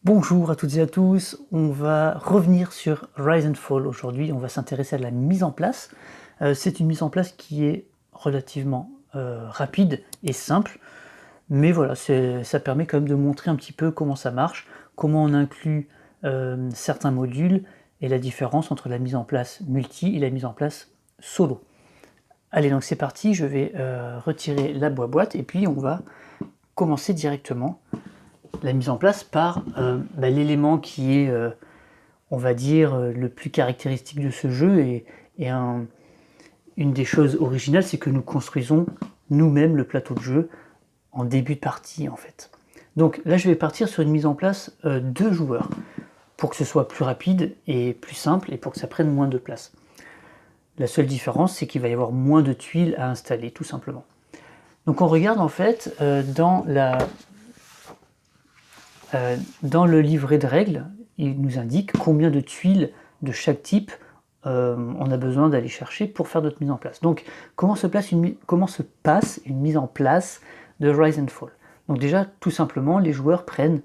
Bonjour à toutes et à tous, on va revenir sur Rise and Fall aujourd'hui, on va s'intéresser à la mise en place. C'est une mise en place qui est relativement rapide et simple, mais voilà, ça permet quand même de montrer un petit peu comment ça marche, comment on inclut certains modules et la différence entre la mise en place multi et la mise en place solo. Allez, donc c'est parti, je vais retirer la boîte et puis on va commencer directement la mise en place par l'élément qui est, on va dire, le plus caractéristique de ce jeu et une des choses originales, c'est que nous construisons nous-mêmes le plateau de jeu en début de partie en fait. Donc là je vais partir sur une mise en place 2 joueurs pour que ce soit plus rapide et plus simple et pour que ça prenne moins de place. La seule différence, c'est qu'il va y avoir moins de tuiles à installer tout simplement. Donc on regarde en fait dans le livret de règles, il nous indique combien de tuiles de chaque type on a besoin d'aller chercher pour faire notre mise en place. Donc, comment se passe une mise en place de Rise and Fall? Donc déjà, tout simplement, les joueurs prennent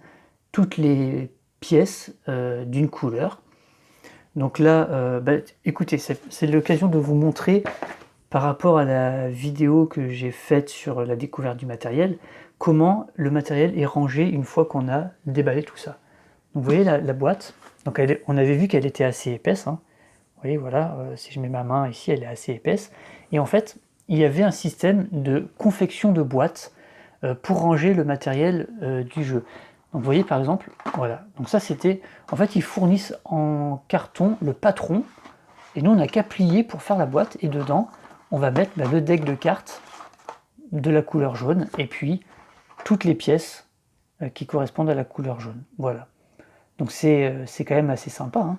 toutes les pièces d'une couleur. Donc là, écoutez, c'est l'occasion de vous montrer, par rapport à la vidéo que j'ai faite sur la découverte du matériel, comment le matériel est rangé une fois qu'on a déballé tout ça. Donc vous voyez la boîte, donc on avait vu qu'elle était assez épaisse, hein. Vous voyez, voilà, si je mets ma main ici, elle est assez épaisse. Et en fait, il y avait un système de confection de boîtes pour ranger le matériel du jeu. Donc vous voyez par exemple, voilà, donc ça c'était, en fait ils fournissent en carton le patron, et nous on n'a qu'à plier pour faire la boîte, et dedans on va mettre le deck de cartes de la couleur jaune, et puis toutes les pièces qui correspondent à la couleur jaune. Voilà. Donc c'est quand même assez sympa, hein.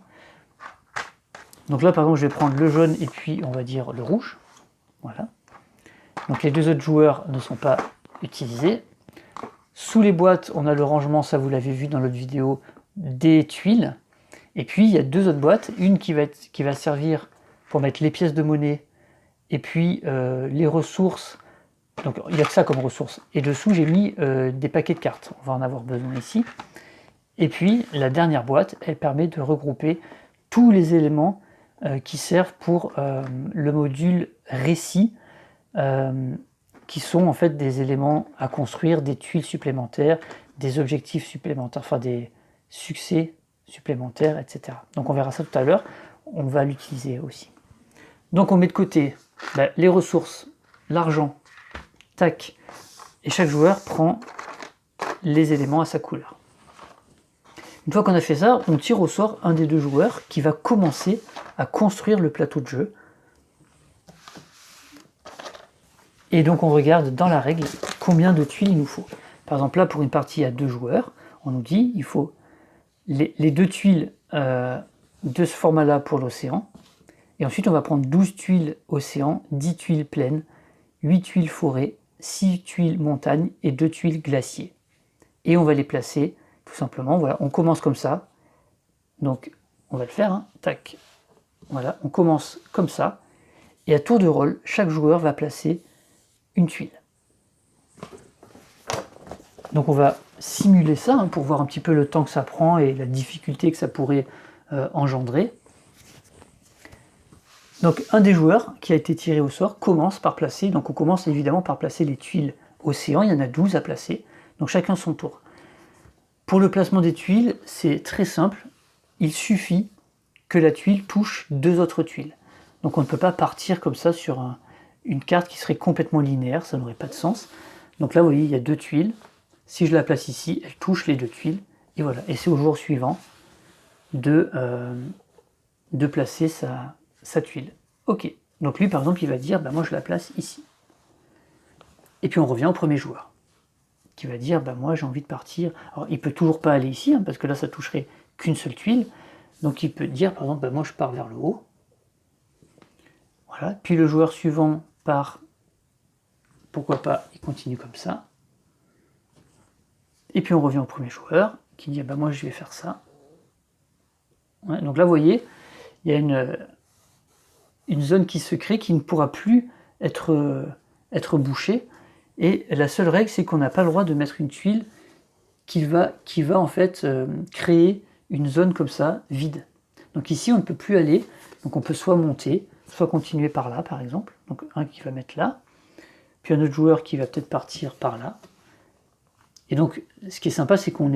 Donc là par exemple je vais prendre le jaune et puis on va dire le rouge. Voilà. Donc les deux autres joueurs ne sont pas utilisés. Sous les boîtes, on a le rangement, ça vous l'avez vu dans l'autre vidéo, des tuiles. Et puis il y a deux autres boîtes, une qui va servir pour mettre les pièces de monnaie et puis les ressources. Donc il n'y a que ça comme ressources. Et dessous j'ai mis des paquets de cartes, on va en avoir besoin ici. Et puis la dernière boîte, elle permet de regrouper tous les éléments qui servent pour le module récit, qui sont en fait des éléments à construire, des tuiles supplémentaires, des objectifs supplémentaires, enfin des succès supplémentaires, etc. Donc on verra ça tout à l'heure, on va l'utiliser aussi. Donc on met de côté les ressources, l'argent, tac, et chaque joueur prend les éléments à sa couleur. Une fois qu'on a fait ça, on tire au sort un des deux joueurs qui va commencer à construire le plateau de jeu. Et donc on regarde dans la règle combien de tuiles il nous faut. Par exemple là, pour une partie à 2 joueurs, on nous dit il faut les 2 tuiles de ce format-là pour l'océan. Et ensuite on va prendre 12 tuiles océan, 10 tuiles plaines, 8 tuiles forêt, 6 tuiles montagne et 2 tuiles glacier. Et on va les placer tout simplement, voilà, on commence comme ça. Donc on va le faire, hein, tac. Voilà, on commence comme ça. Et à tour de rôle, chaque joueur va placer une tuile. Donc on va simuler ça hein, pour voir un petit peu le temps que ça prend et la difficulté que ça pourrait engendrer. Donc un des joueurs qui a été tiré au sort commence par placer, donc on commence évidemment par placer les tuiles océan, il y en a 12 à placer, donc chacun son tour. Pour le placement des tuiles, c'est très simple, il suffit que la tuile touche 2 autres tuiles. Donc on ne peut pas partir comme ça sur une carte qui serait complètement linéaire, ça n'aurait pas de sens. Donc là vous voyez, il y a 2 tuiles, si je la place ici, elle touche les 2 tuiles, et voilà. Et c'est au joueur suivant de placer sa tuile. Ok, donc lui par exemple il va dire, moi je la place ici. Et puis on revient au premier joueur, qui va dire, moi j'ai envie de partir. Alors il peut toujours pas aller ici, hein, parce que là ça toucherait qu'une seule tuile. Donc il peut dire par exemple, moi je pars vers le haut. Voilà, puis le joueur suivant part, pourquoi pas, il continue comme ça. Et puis on revient au premier joueur, qui dit, moi je vais faire ça. Ouais, donc là vous voyez, il y a une zone qui se crée qui ne pourra plus être bouchée. Et la seule règle, c'est qu'on n'a pas le droit de mettre une tuile qui va en fait créer une zone comme ça, vide. Donc ici, on ne peut plus aller, donc on peut soit monter, soit continuer par là, par exemple. Donc un qui va mettre là, puis un autre joueur qui va peut-être partir par là. Et donc, ce qui est sympa, c'est qu'on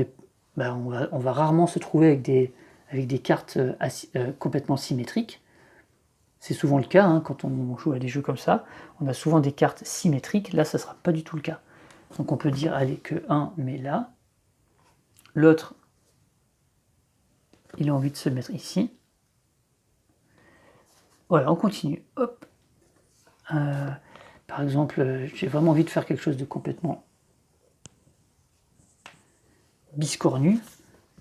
on va rarement se trouver avec des cartes complètement symétriques. C'est souvent le cas hein, quand on joue à des jeux comme ça. On a souvent des cartes symétriques. Là, ça ne sera pas du tout le cas. Donc on peut dire, allez, que un met là. L'autre, il a envie de se mettre ici. Voilà, on continue. Hop. Par exemple, j'ai vraiment envie de faire quelque chose de complètement biscornu.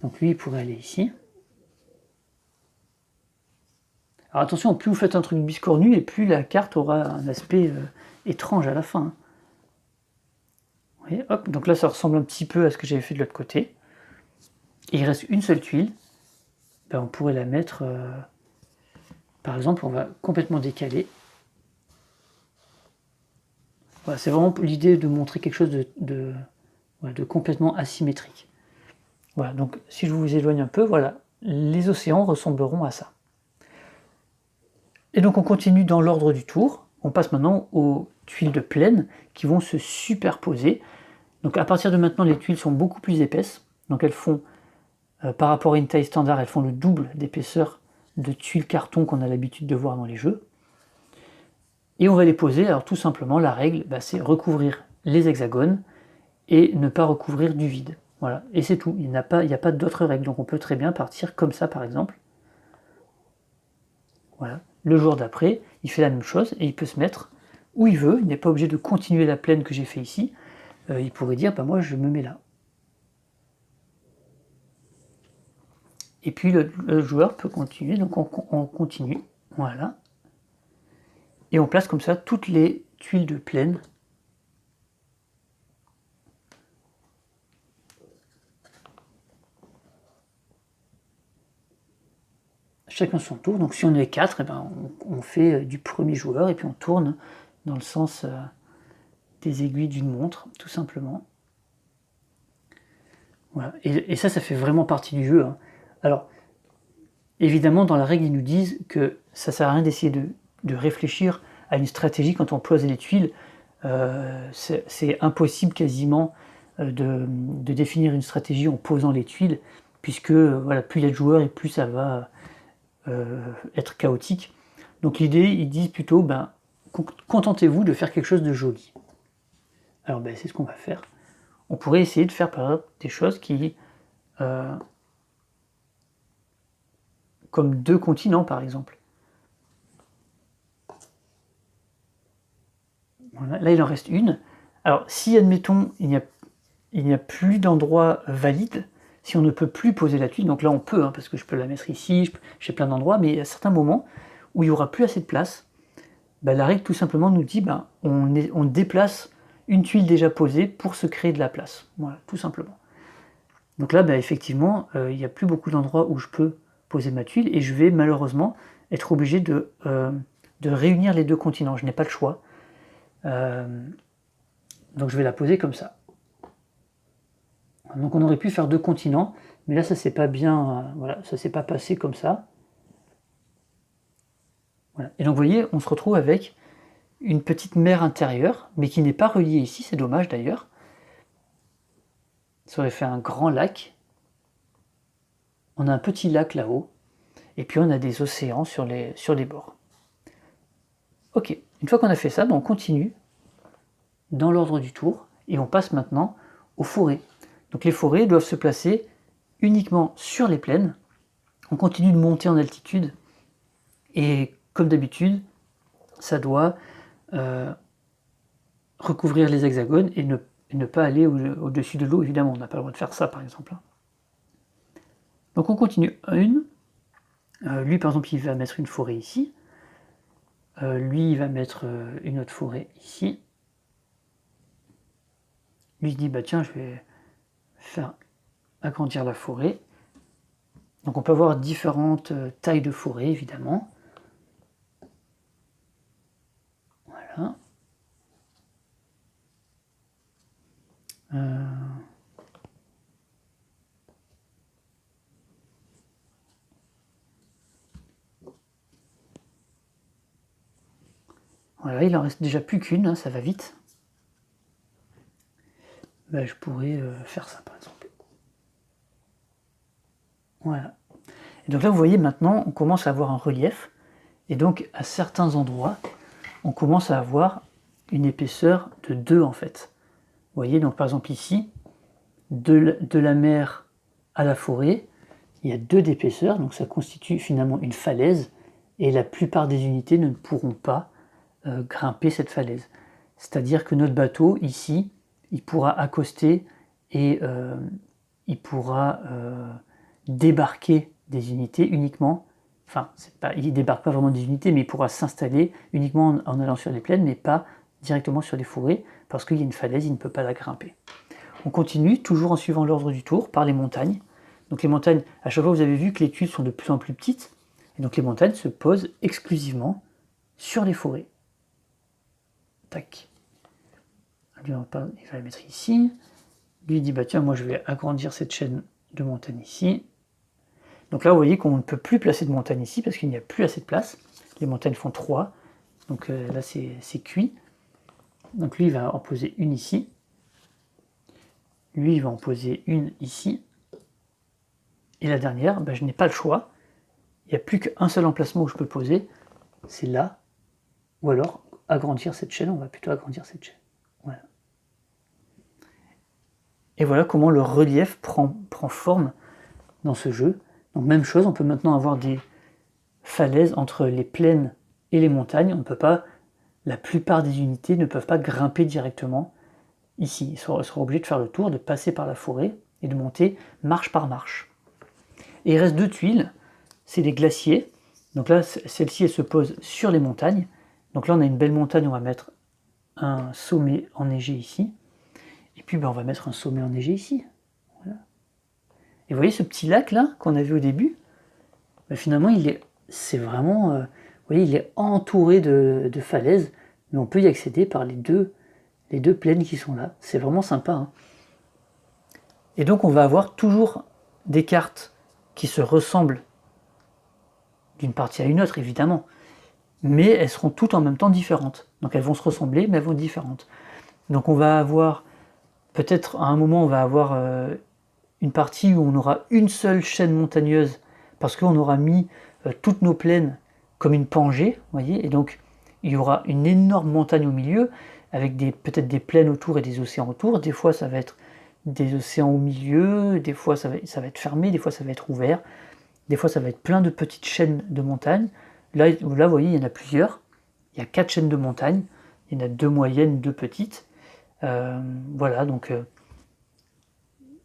Donc lui, il pourrait aller ici. Alors attention, plus vous faites un truc biscornu, et plus la carte aura un aspect étrange à la fin. Vous voyez, hop, donc là, ça ressemble un petit peu à ce que j'avais fait de l'autre côté. Et il reste une seule tuile. Ben, on pourrait la mettre... par exemple, on va complètement décaler. Voilà, c'est vraiment l'idée de montrer quelque chose de complètement asymétrique. Voilà, donc si je vous éloigne un peu, voilà, les océans ressembleront à ça. Et donc on continue dans l'ordre du tour. On passe maintenant aux tuiles de plaine qui vont se superposer. Donc à partir de maintenant, les tuiles sont beaucoup plus épaisses. Donc elles font, par rapport à une taille standard, elles font le double d'épaisseur de tuiles carton qu'on a l'habitude de voir dans les jeux. Et on va les poser, alors tout simplement, la règle, c'est recouvrir les hexagones et ne pas recouvrir du vide. Voilà, et c'est tout, il n'y a pas d'autres règles, donc on peut très bien partir comme ça par exemple. Voilà. Le jour d'après, il fait la même chose et il peut se mettre où il veut, il n'est pas obligé de continuer la plaine que j'ai fait ici. Il pourrait dire, moi je me mets là. Et puis le joueur peut continuer, donc on continue, voilà. Et on place comme ça toutes les tuiles de plaine. Chacun son tour, donc si on est 4, on fait du premier joueur et puis on tourne dans le sens des aiguilles d'une montre, tout simplement. Voilà. Et ça fait vraiment partie du jeu. Hein. Alors, évidemment, dans la règle, ils nous disent que ça sert à rien d'essayer de réfléchir à une stratégie quand on pose les tuiles. C'est impossible quasiment de définir une stratégie en posant les tuiles, puisque voilà, plus il y a de joueurs et plus ça va être chaotique. Donc l'idée, ils disent plutôt, contentez-vous de faire quelque chose de joli. Alors c'est ce qu'on va faire. On pourrait essayer de faire par exemple des choses qui... comme 2 continents par exemple. Voilà, là il en reste une. Alors si admettons il n'y a plus d'endroit valide, si on ne peut plus poser la tuile, donc là on peut, hein, parce que je peux la mettre ici, j'ai plein d'endroits, mais il y a certains moments où il n'y aura plus assez de place, la règle tout simplement nous dit on déplace une tuile déjà posée pour se créer de la place. Voilà, tout simplement. Donc là, effectivement, il n'y a plus beaucoup d'endroits où je peux poser ma tuile et je vais malheureusement être obligé de réunir les 2 continents. Je n'ai pas le choix. Donc je vais la poser comme ça. Donc on aurait pu faire 2 continents, mais là ça s'est pas bien, voilà, ça s'est pas passé comme ça. Voilà. Et donc vous voyez, on se retrouve avec une petite mer intérieure, mais qui n'est pas reliée ici, c'est dommage d'ailleurs. Ça aurait fait un grand lac. On a un petit lac là-haut, et puis on a des océans sur les bords. Ok, une fois qu'on a fait ça, on continue dans l'ordre du tour, et on passe maintenant aux forêts. Donc les forêts doivent se placer uniquement sur les plaines. On continue de monter en altitude, et comme d'habitude, ça doit recouvrir les hexagones et ne pas aller au-dessus de l'eau, évidemment. On n'a pas le droit de faire ça, par exemple. Donc on continue une. Lui, par exemple, il va mettre une forêt ici. Lui, il va mettre une autre forêt ici. Lui, il se dit, tiens, je vais faire agrandir la forêt. Donc on peut avoir différentes tailles de forêt, évidemment. Voilà. Voilà, il en reste déjà plus qu'une, hein, ça va vite. Je pourrais faire ça par exemple. Voilà. Et donc là, vous voyez maintenant, on commence à avoir un relief. Et donc, à certains endroits, on commence à avoir une épaisseur de 2 en fait. Vous voyez, donc par exemple ici, de la mer à la forêt, il y a 2 d'épaisseur, donc ça constitue finalement une falaise, et la plupart des unités ne pourront pas grimper cette falaise. C'est-à-dire que notre bateau, ici, il pourra accoster et il pourra débarquer des unités uniquement, enfin, il ne débarque pas vraiment des unités, mais il pourra s'installer uniquement en allant sur les plaines, mais pas directement sur les forêts, parce qu'il y a une falaise, il ne peut pas la grimper. On continue, toujours en suivant l'ordre du tour, par les montagnes. Donc les montagnes, à chaque fois vous avez vu que les tuiles sont de plus en plus petites, et donc les montagnes se posent exclusivement sur les forêts. Tac. Lui, il va la mettre ici. Lui, il dit, bah tiens, moi je vais agrandir cette chaîne de montagnes ici. Donc là, vous voyez qu'on ne peut plus placer de montagne ici, parce qu'il n'y a plus assez de place. Les montagnes font 3, donc là c'est cuit. Donc lui, il va en poser une ici. Lui, il va en poser une ici. Et la dernière, je n'ai pas le choix. Il n'y a plus qu'un seul emplacement où je peux le poser, c'est là. Ou alors, agrandir cette chaîne, on va plutôt agrandir cette chaîne. Voilà. Et voilà comment le relief prend forme dans ce jeu. Donc même chose, on peut maintenant avoir des falaises entre les plaines et les montagnes. On ne peut pas, la plupart des unités ne peuvent pas grimper directement ici. Ils seront obligés de faire le tour, de passer par la forêt et de monter marche par marche. Et il reste 2 tuiles, c'est les glaciers. Donc là, celle-ci, elle se pose sur les montagnes. Donc là, on a une belle montagne, on va mettre un sommet enneigé ici. Et puis, on va mettre un sommet enneigé ici. Voilà. Et vous voyez ce petit lac là, qu'on a vu au début, finalement, c'est vraiment, vous voyez, il est entouré de falaises, mais on peut y accéder par les deux plaines qui sont là. C'est vraiment sympa, hein. Et donc, on va avoir toujours des cartes qui se ressemblent d'une partie à une autre, évidemment, mais elles seront toutes en même temps différentes. Donc elles vont se ressembler, mais elles vont être différentes. Donc on va avoir, peut-être à un moment, on va avoir une partie où on aura une seule chaîne montagneuse, parce qu'on aura mis toutes nos plaines comme une Pangée, vous voyez, et donc il y aura une énorme montagne au milieu, avec peut-être des plaines autour et des océans autour. Des fois ça va être des océans au milieu, des fois ça va être fermé, des fois ça va être ouvert, des fois ça va être plein de petites chaînes de montagnes. Là, vous voyez, il y en a plusieurs. Il y a 4 chaînes de montagnes. Il y en a 2 moyennes, 2 petites. Voilà, donc...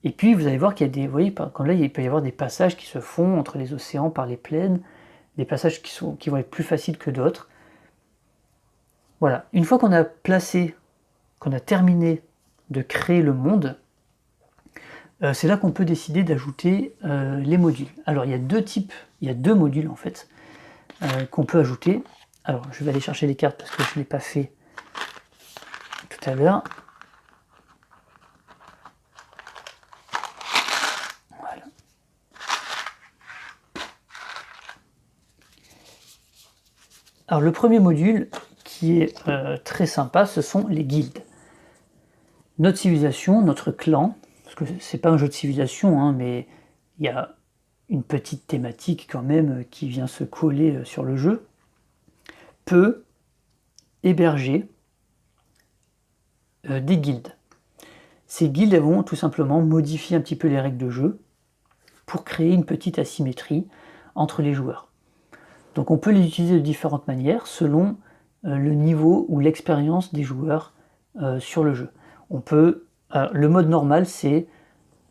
Et puis, vous allez voir qu'il y a des... Vous voyez, quand là, il peut y avoir des passages qui se font entre les océans par les plaines. Des passages qui vont être plus faciles que d'autres. Voilà. Une fois qu'on a placé, qu'on a terminé de créer le monde, c'est là qu'on peut décider d'ajouter les modules. Alors, il y a 2 modules, en fait, qu'on peut ajouter. Alors, je vais aller chercher les cartes parce que je ne l'ai pas fait tout à l'heure. Voilà. Alors, le premier module qui est très sympa, ce sont les guildes. Notre civilisation, notre clan, parce que c'est pas un jeu de civilisation, hein, mais il y a une petite thématique quand même qui vient se coller sur le jeu, peut héberger des guildes. Ces guildes elles vont tout simplement modifier un petit peu les règles de jeu pour créer une petite asymétrie entre les joueurs. Donc on peut les utiliser de différentes manières selon le niveau ou l'expérience des joueurs sur le jeu. Le mode normal, c'est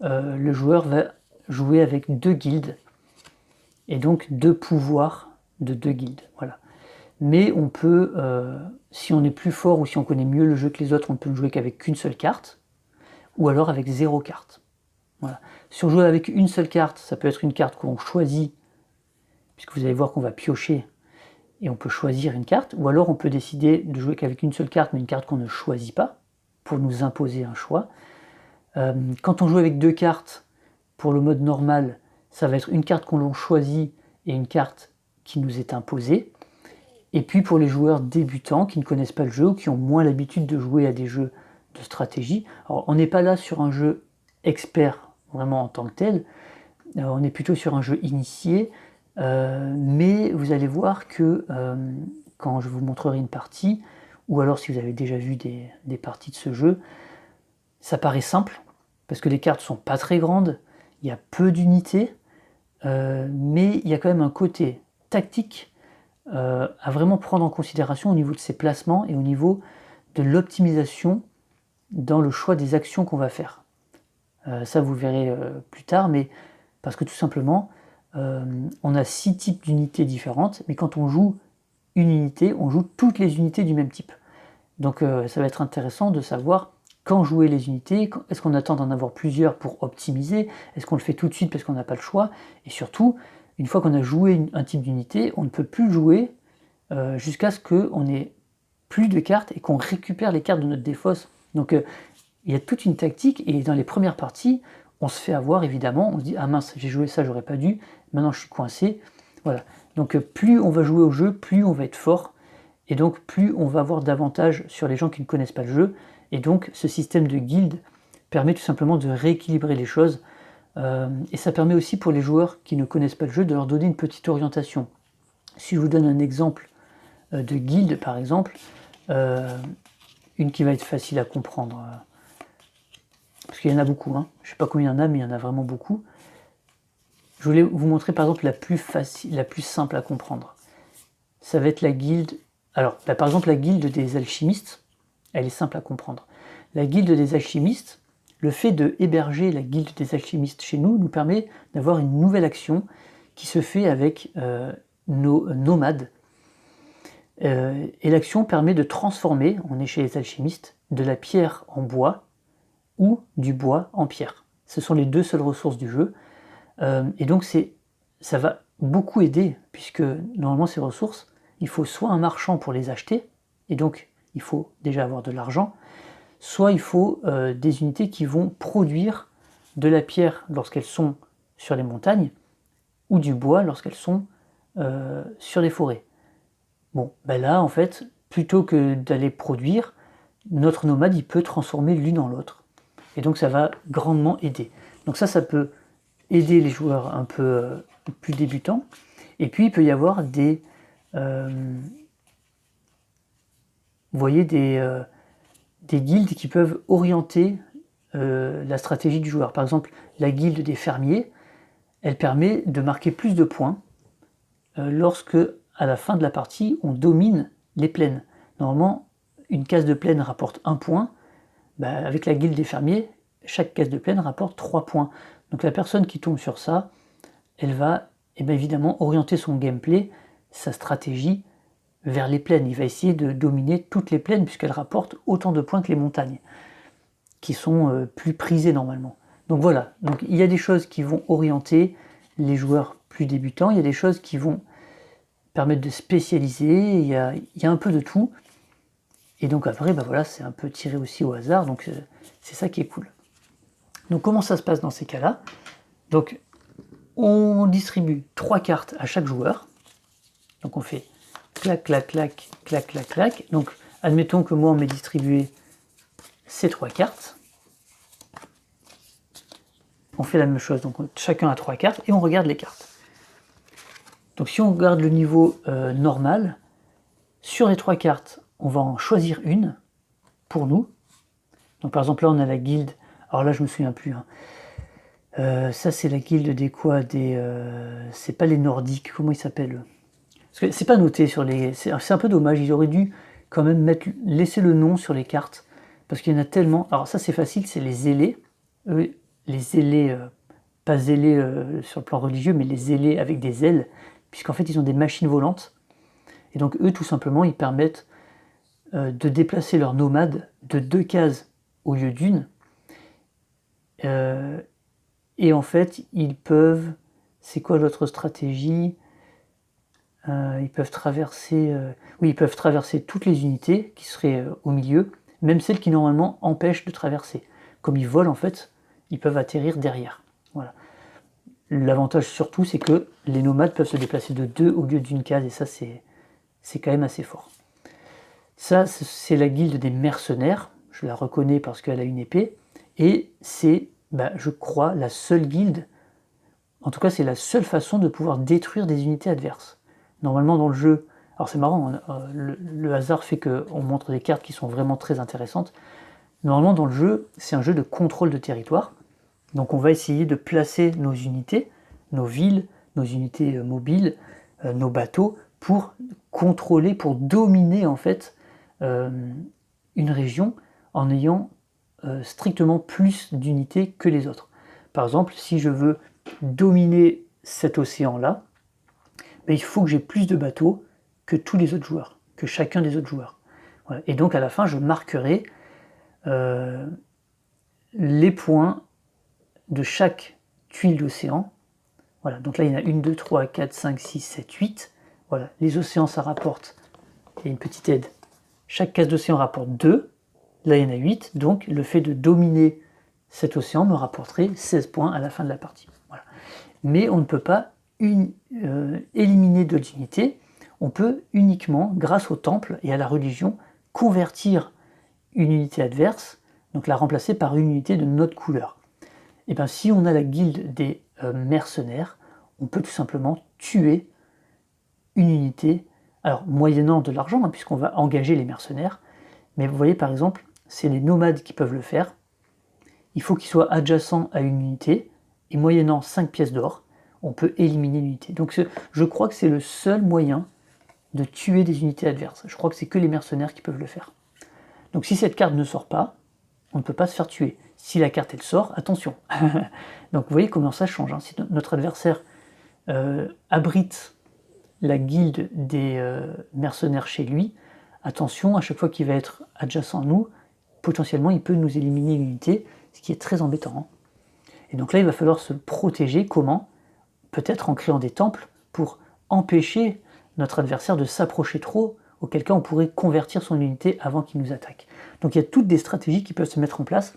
le joueur va jouer avec 2 guildes et donc 2 pouvoirs de 2 guildes. Voilà. Mais on peut, si on est plus fort ou si on connaît mieux le jeu que les autres, on peut ne jouer qu'avec qu'une seule carte, ou alors avec 0 carte. Voilà. Si on joue avec une seule carte, ça peut être une carte qu'on choisit, puisque vous allez voir qu'on va piocher, et on peut choisir une carte, ou alors on peut décider de jouer qu'avec une seule carte, mais une carte qu'on ne choisit pas, pour nous imposer un choix. Quand on joue avec 2 cartes, pour le mode normal, ça va être une carte qu'on choisit et une carte qui nous est imposée. Et puis pour les joueurs débutants qui ne connaissent pas le jeu ou qui ont moins l'habitude de jouer à des jeux de stratégie, alors on n'est pas là sur un jeu expert vraiment en tant que tel, on est plutôt sur un jeu initié, mais vous allez voir que quand je vous montrerai une partie, ou alors si vous avez déjà vu des parties de ce jeu, ça paraît simple, parce que les cartes sont pas très grandes, il y a peu d'unités, mais il y a quand même un côté tactique à vraiment prendre en considération au niveau de ses placements et au niveau de l'optimisation dans le choix des actions qu'on va faire. Ça vous le verrez plus tard, mais parce que tout simplement, on a 6 types d'unités différentes, mais quand on joue une unité, on joue toutes les unités du même type. Donc ça va être intéressant de savoir quand jouer les unités, est-ce qu'on attend d'en avoir plusieurs pour optimiser, est-ce qu'on le fait tout de suite parce qu'on n'a pas le choix, et surtout, une fois qu'on a joué un type d'unité, on ne peut plus le jouer jusqu'à ce qu'on ait plus de cartes et qu'on récupère les cartes de notre défausse. Donc il y a toute une tactique, et dans les premières parties, on se fait avoir évidemment, on se dit ah mince, j'ai joué ça, j'aurais pas dû, maintenant je suis coincé. Voilà. Donc plus on va jouer au jeu, plus on va être fort, et donc plus on va avoir d'avantages sur les gens qui ne connaissent pas le jeu, et donc ce système de guilde permet tout simplement de rééquilibrer les choses, et ça permet aussi pour les joueurs qui ne connaissent pas le jeu de leur donner une petite orientation. Si je vous donne un exemple de guilde par exemple, une qui va être facile à comprendre, parce qu'il y en a beaucoup, hein. Je ne sais pas combien il y en a, mais il y en a vraiment beaucoup. Je voulais vous montrer par exemple la plus facile, la plus simple à comprendre. Ça va être la guilde. Alors, par exemple, la guilde des alchimistes, elle est simple à comprendre. La guilde des alchimistes, le fait de héberger la guilde des alchimistes chez nous permet d'avoir une nouvelle action qui se fait avec nos nomades. Et l'action permet de transformer, on est chez les alchimistes, de la pierre en bois ou du bois en pierre. Ce sont les deux seules ressources du jeu. Et donc ça va beaucoup aider, puisque normalement ces ressources, il faut soit un marchand pour les acheter, et donc il faut déjà avoir de l'argent, soit il faut des unités qui vont produire de la pierre lorsqu'elles sont sur les montagnes, ou du bois lorsqu'elles sont sur les forêts. Bon, ben là en fait, plutôt que d'aller produire, notre nomade il peut transformer l'une en l'autre. Et donc ça va grandement aider. Donc ça peut aider les joueurs un peu plus débutants. Et puis il peut y avoir des... vous voyez, des guildes qui peuvent orienter la stratégie du joueur. Par exemple, la guilde des fermiers, elle permet de marquer plus de points lorsque, à la fin de la partie, on domine les plaines. Normalement, une case de plaine rapporte 1 point. Avec la guilde des fermiers, chaque case de plaine rapporte 3 points. Donc la personne qui tombe sur ça, elle va évidemment orienter son gameplay, sa stratégie, vers les plaines. Il va essayer de dominer toutes les plaines puisqu'elles rapportent autant de points que les montagnes, qui sont plus prisées normalement. Donc voilà, donc il y a des choses qui vont orienter les joueurs plus débutants, il y a des choses qui vont permettre de spécialiser, il y a un peu de tout. Et donc après, voilà, c'est un peu tiré aussi au hasard, donc c'est ça qui est cool. Donc comment ça se passe dans ces cas-là? Donc on distribue 3 cartes à chaque joueur. Donc on fait clac, clac, clac, clac, clac, clac. Donc admettons que moi on m'ait distribué ces 3 cartes. On fait la même chose, donc chacun a 3 cartes et on regarde les cartes. Donc si on regarde le niveau normal, sur les 3 cartes, on va en choisir une pour nous. Donc par exemple là on a la guilde, alors là je me souviens plus, hein. Ça c'est la guilde des quoi, c'est pas les nordiques, comment ils s'appellent? Parce que c'est pas noté sur les... C'est un peu dommage, ils auraient dû quand même laisser le nom sur les cartes, parce qu'il y en a tellement. Alors ça c'est facile, c'est les zélés. Les zélés, pas zélés sur le plan religieux, mais les zélés avec des ailes, puisqu'en fait ils ont des machines volantes. Et donc eux tout simplement ils permettent de déplacer leurs nomades de 2 cases au lieu d'une. Et en fait ils peuvent... C'est quoi l'autre stratégie? Ils peuvent traverser, oui, ils peuvent traverser toutes les unités qui seraient au milieu, même celles qui normalement empêchent de traverser. Comme ils volent en fait, ils peuvent atterrir derrière. Voilà. L'avantage surtout, c'est que les nomades peuvent se déplacer de 2 au lieu d'une case, et ça c'est c'est quand même assez fort. Ça, c'est la guilde des mercenaires, je la reconnais parce qu'elle a une épée, et c'est, je crois, la seule guilde, en tout cas c'est la seule façon de pouvoir détruire des unités adverses. Normalement dans le jeu, alors c'est marrant, le hasard fait qu'on montre des cartes qui sont vraiment très intéressantes. Normalement dans le jeu, c'est un jeu de contrôle de territoire, donc on va essayer de placer nos unités, nos villes, nos unités mobiles, nos bateaux, pour contrôler, pour dominer en fait une région en ayant strictement plus d'unités que les autres. Par exemple, si je veux dominer cet océan-là, il faut que j'ai plus de bateaux que tous les autres joueurs, que chacun des autres joueurs. Voilà. Et donc à la fin, je marquerai les points de chaque tuile d'océan. Voilà, donc là il y en a 1, 2, 3, 4, 5, 6, 7, 8. Voilà, les océans ça rapporte, il y a une petite aide, chaque case d'océan rapporte 2, là il y en a 8, donc le fait de dominer cet océan me rapporterait 16 points à la fin de la partie. Voilà. Mais on ne peut pas éliminer d'autres unités, on peut uniquement, grâce au temple et à la religion, convertir une unité adverse, donc la remplacer par une unité de notre couleur. Et bien si on a la guilde des mercenaires, on peut tout simplement tuer une unité, alors moyennant de l'argent, puisqu'on va engager les mercenaires, mais vous voyez par exemple, c'est les nomades qui peuvent le faire, il faut qu'ils soient adjacents à une unité, et moyennant 5 pièces d'or, on peut éliminer l'unité. Donc je crois que c'est le seul moyen de tuer des unités adverses. Je crois que c'est que les mercenaires qui peuvent le faire. Donc si cette carte ne sort pas, on ne peut pas se faire tuer. Si la carte elle sort, attention. Donc vous voyez comment ça change. Si notre adversaire abrite la guilde des mercenaires chez lui, attention, à chaque fois qu'il va être adjacent à nous, potentiellement il peut nous éliminer une unité, ce qui est très embêtant. Et donc là il va falloir se protéger. Comment? Peut-être en créant des temples pour empêcher notre adversaire de s'approcher trop, auquel cas on pourrait convertir son unité avant qu'il nous attaque. Donc il y a toutes des stratégies qui peuvent se mettre en place,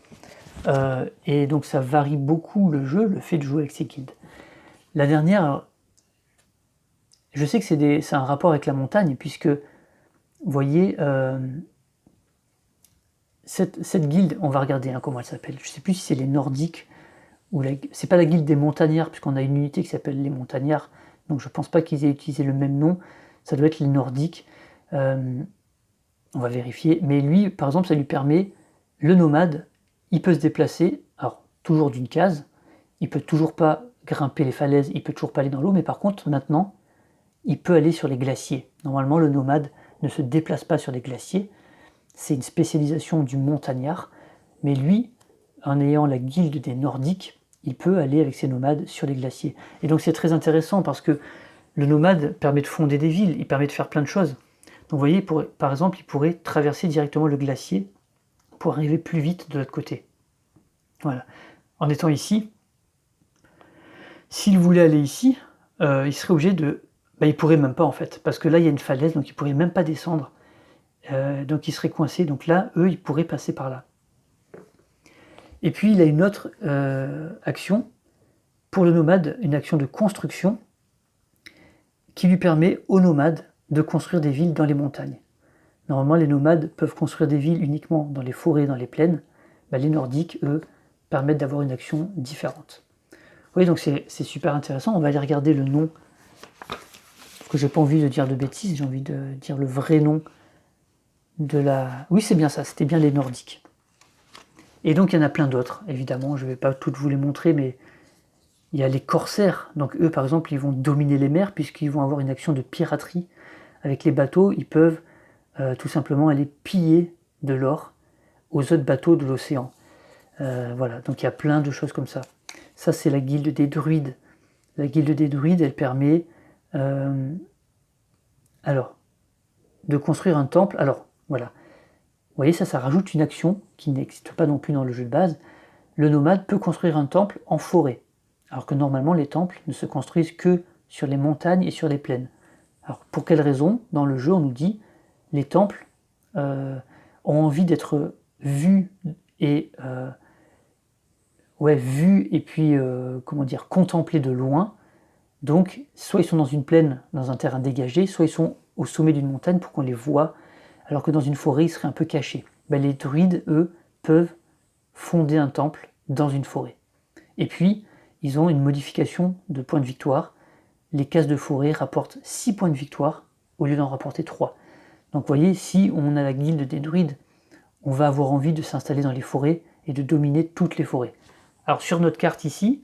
et donc ça varie beaucoup le jeu, le fait de jouer avec ces guildes. La dernière, je sais que c'est un rapport avec la montagne, puisque, vous voyez, cette guilde, on va regarder comment elle s'appelle, je ne sais plus si c'est les Nordiques, ou c'est pas la guilde des montagnards, puisqu'on a une unité qui s'appelle les montagnards, donc je pense pas qu'ils aient utilisé le même nom, ça doit être les Nordiques, on va vérifier, mais lui, par exemple, ça lui permet, le nomade, il peut se déplacer, alors toujours d'une case, il peut toujours pas grimper les falaises, il peut toujours pas aller dans l'eau, mais par contre, maintenant, il peut aller sur les glaciers. Normalement, le nomade ne se déplace pas sur des glaciers, c'est une spécialisation du montagnard, mais lui, en ayant la guilde des Nordiques, il peut aller avec ses nomades sur les glaciers. Et donc c'est très intéressant parce que le nomade permet de fonder des villes, il permet de faire plein de choses. Donc vous voyez, par exemple, il pourrait traverser directement le glacier pour arriver plus vite de l'autre côté. Voilà. En étant ici, s'il voulait aller ici, il serait obligé de... il pourrait même pas en fait, parce que là il y a une falaise, donc il pourrait même pas descendre. Donc il serait coincé, donc là, eux, ils pourraient passer par là. Et puis il a une autre action, pour le nomade, une action de construction, qui lui permet aux nomades de construire des villes dans les montagnes. Normalement, les nomades peuvent construire des villes uniquement dans les forêts, dans les plaines. Les Nordiques, eux, permettent d'avoir une action différente. Oui, donc c'est super intéressant. On va aller regarder le nom, parce que j'ai pas envie de dire de bêtises, j'ai envie de dire le vrai nom de la... Oui, c'est bien ça, c'était bien les Nordiques. Et donc il y en a plein d'autres, évidemment, je ne vais pas toutes vous les montrer, mais il y a les corsaires. Donc eux, par exemple, ils vont dominer les mers, puisqu'ils vont avoir une action de piraterie. Avec les bateaux, ils peuvent tout simplement aller piller de l'or aux autres bateaux de l'océan. Voilà, donc il y a plein de choses comme ça. Ça, c'est la guilde des druides. La guilde des druides, elle permet alors de construire un temple. Alors, voilà. Vous voyez, ça rajoute une action qui n'existe pas non plus dans le jeu de base. Le nomade peut construire un temple en forêt, alors que normalement les temples ne se construisent que sur les montagnes et sur les plaines. Alors pour quelle raison? Dans le jeu, on nous dit les temples ont envie d'être vus et puis comment dire, contemplés de loin. Donc soit ils sont dans une plaine, dans un terrain dégagé, soit ils sont au sommet d'une montagne pour qu'on les voit, alors que dans une forêt, ils seraient un peu cachés. Ben, les druides, eux, peuvent fonder un temple dans une forêt. Et puis, ils ont une modification de points de victoire. Les cases de forêt rapportent 6 points de victoire au lieu d'en rapporter 3. Donc vous voyez, si on a la guilde des druides, on va avoir envie de s'installer dans les forêts et de dominer toutes les forêts. Alors sur notre carte ici,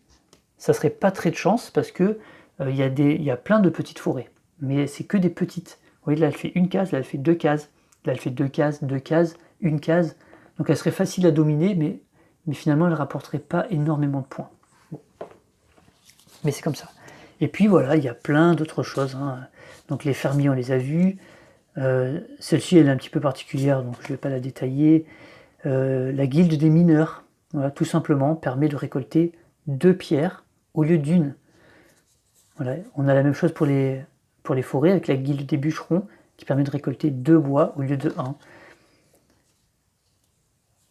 ça serait pas très de chance parce que il y a plein de petites forêts, mais c'est que des petites. Vous voyez, là elle fait une case, là elle fait 2 cases, là elle fait 2 cases, 2 cases, une case. Donc elle serait facile à dominer, mais finalement elle ne rapporterait pas énormément de points. Bon. Mais c'est comme ça. Et puis voilà, il y a plein d'autres choses. Hein. Donc les fermiers, on les a vus. Celle-ci, elle est un petit peu particulière, donc je ne vais pas la détailler. La guilde des mineurs, voilà, tout simplement, permet de récolter 2 pierres au lieu d'une. Voilà. On a la même chose pour les forêts avec la guilde des bûcherons qui permet de récolter 2 bois au lieu de 1.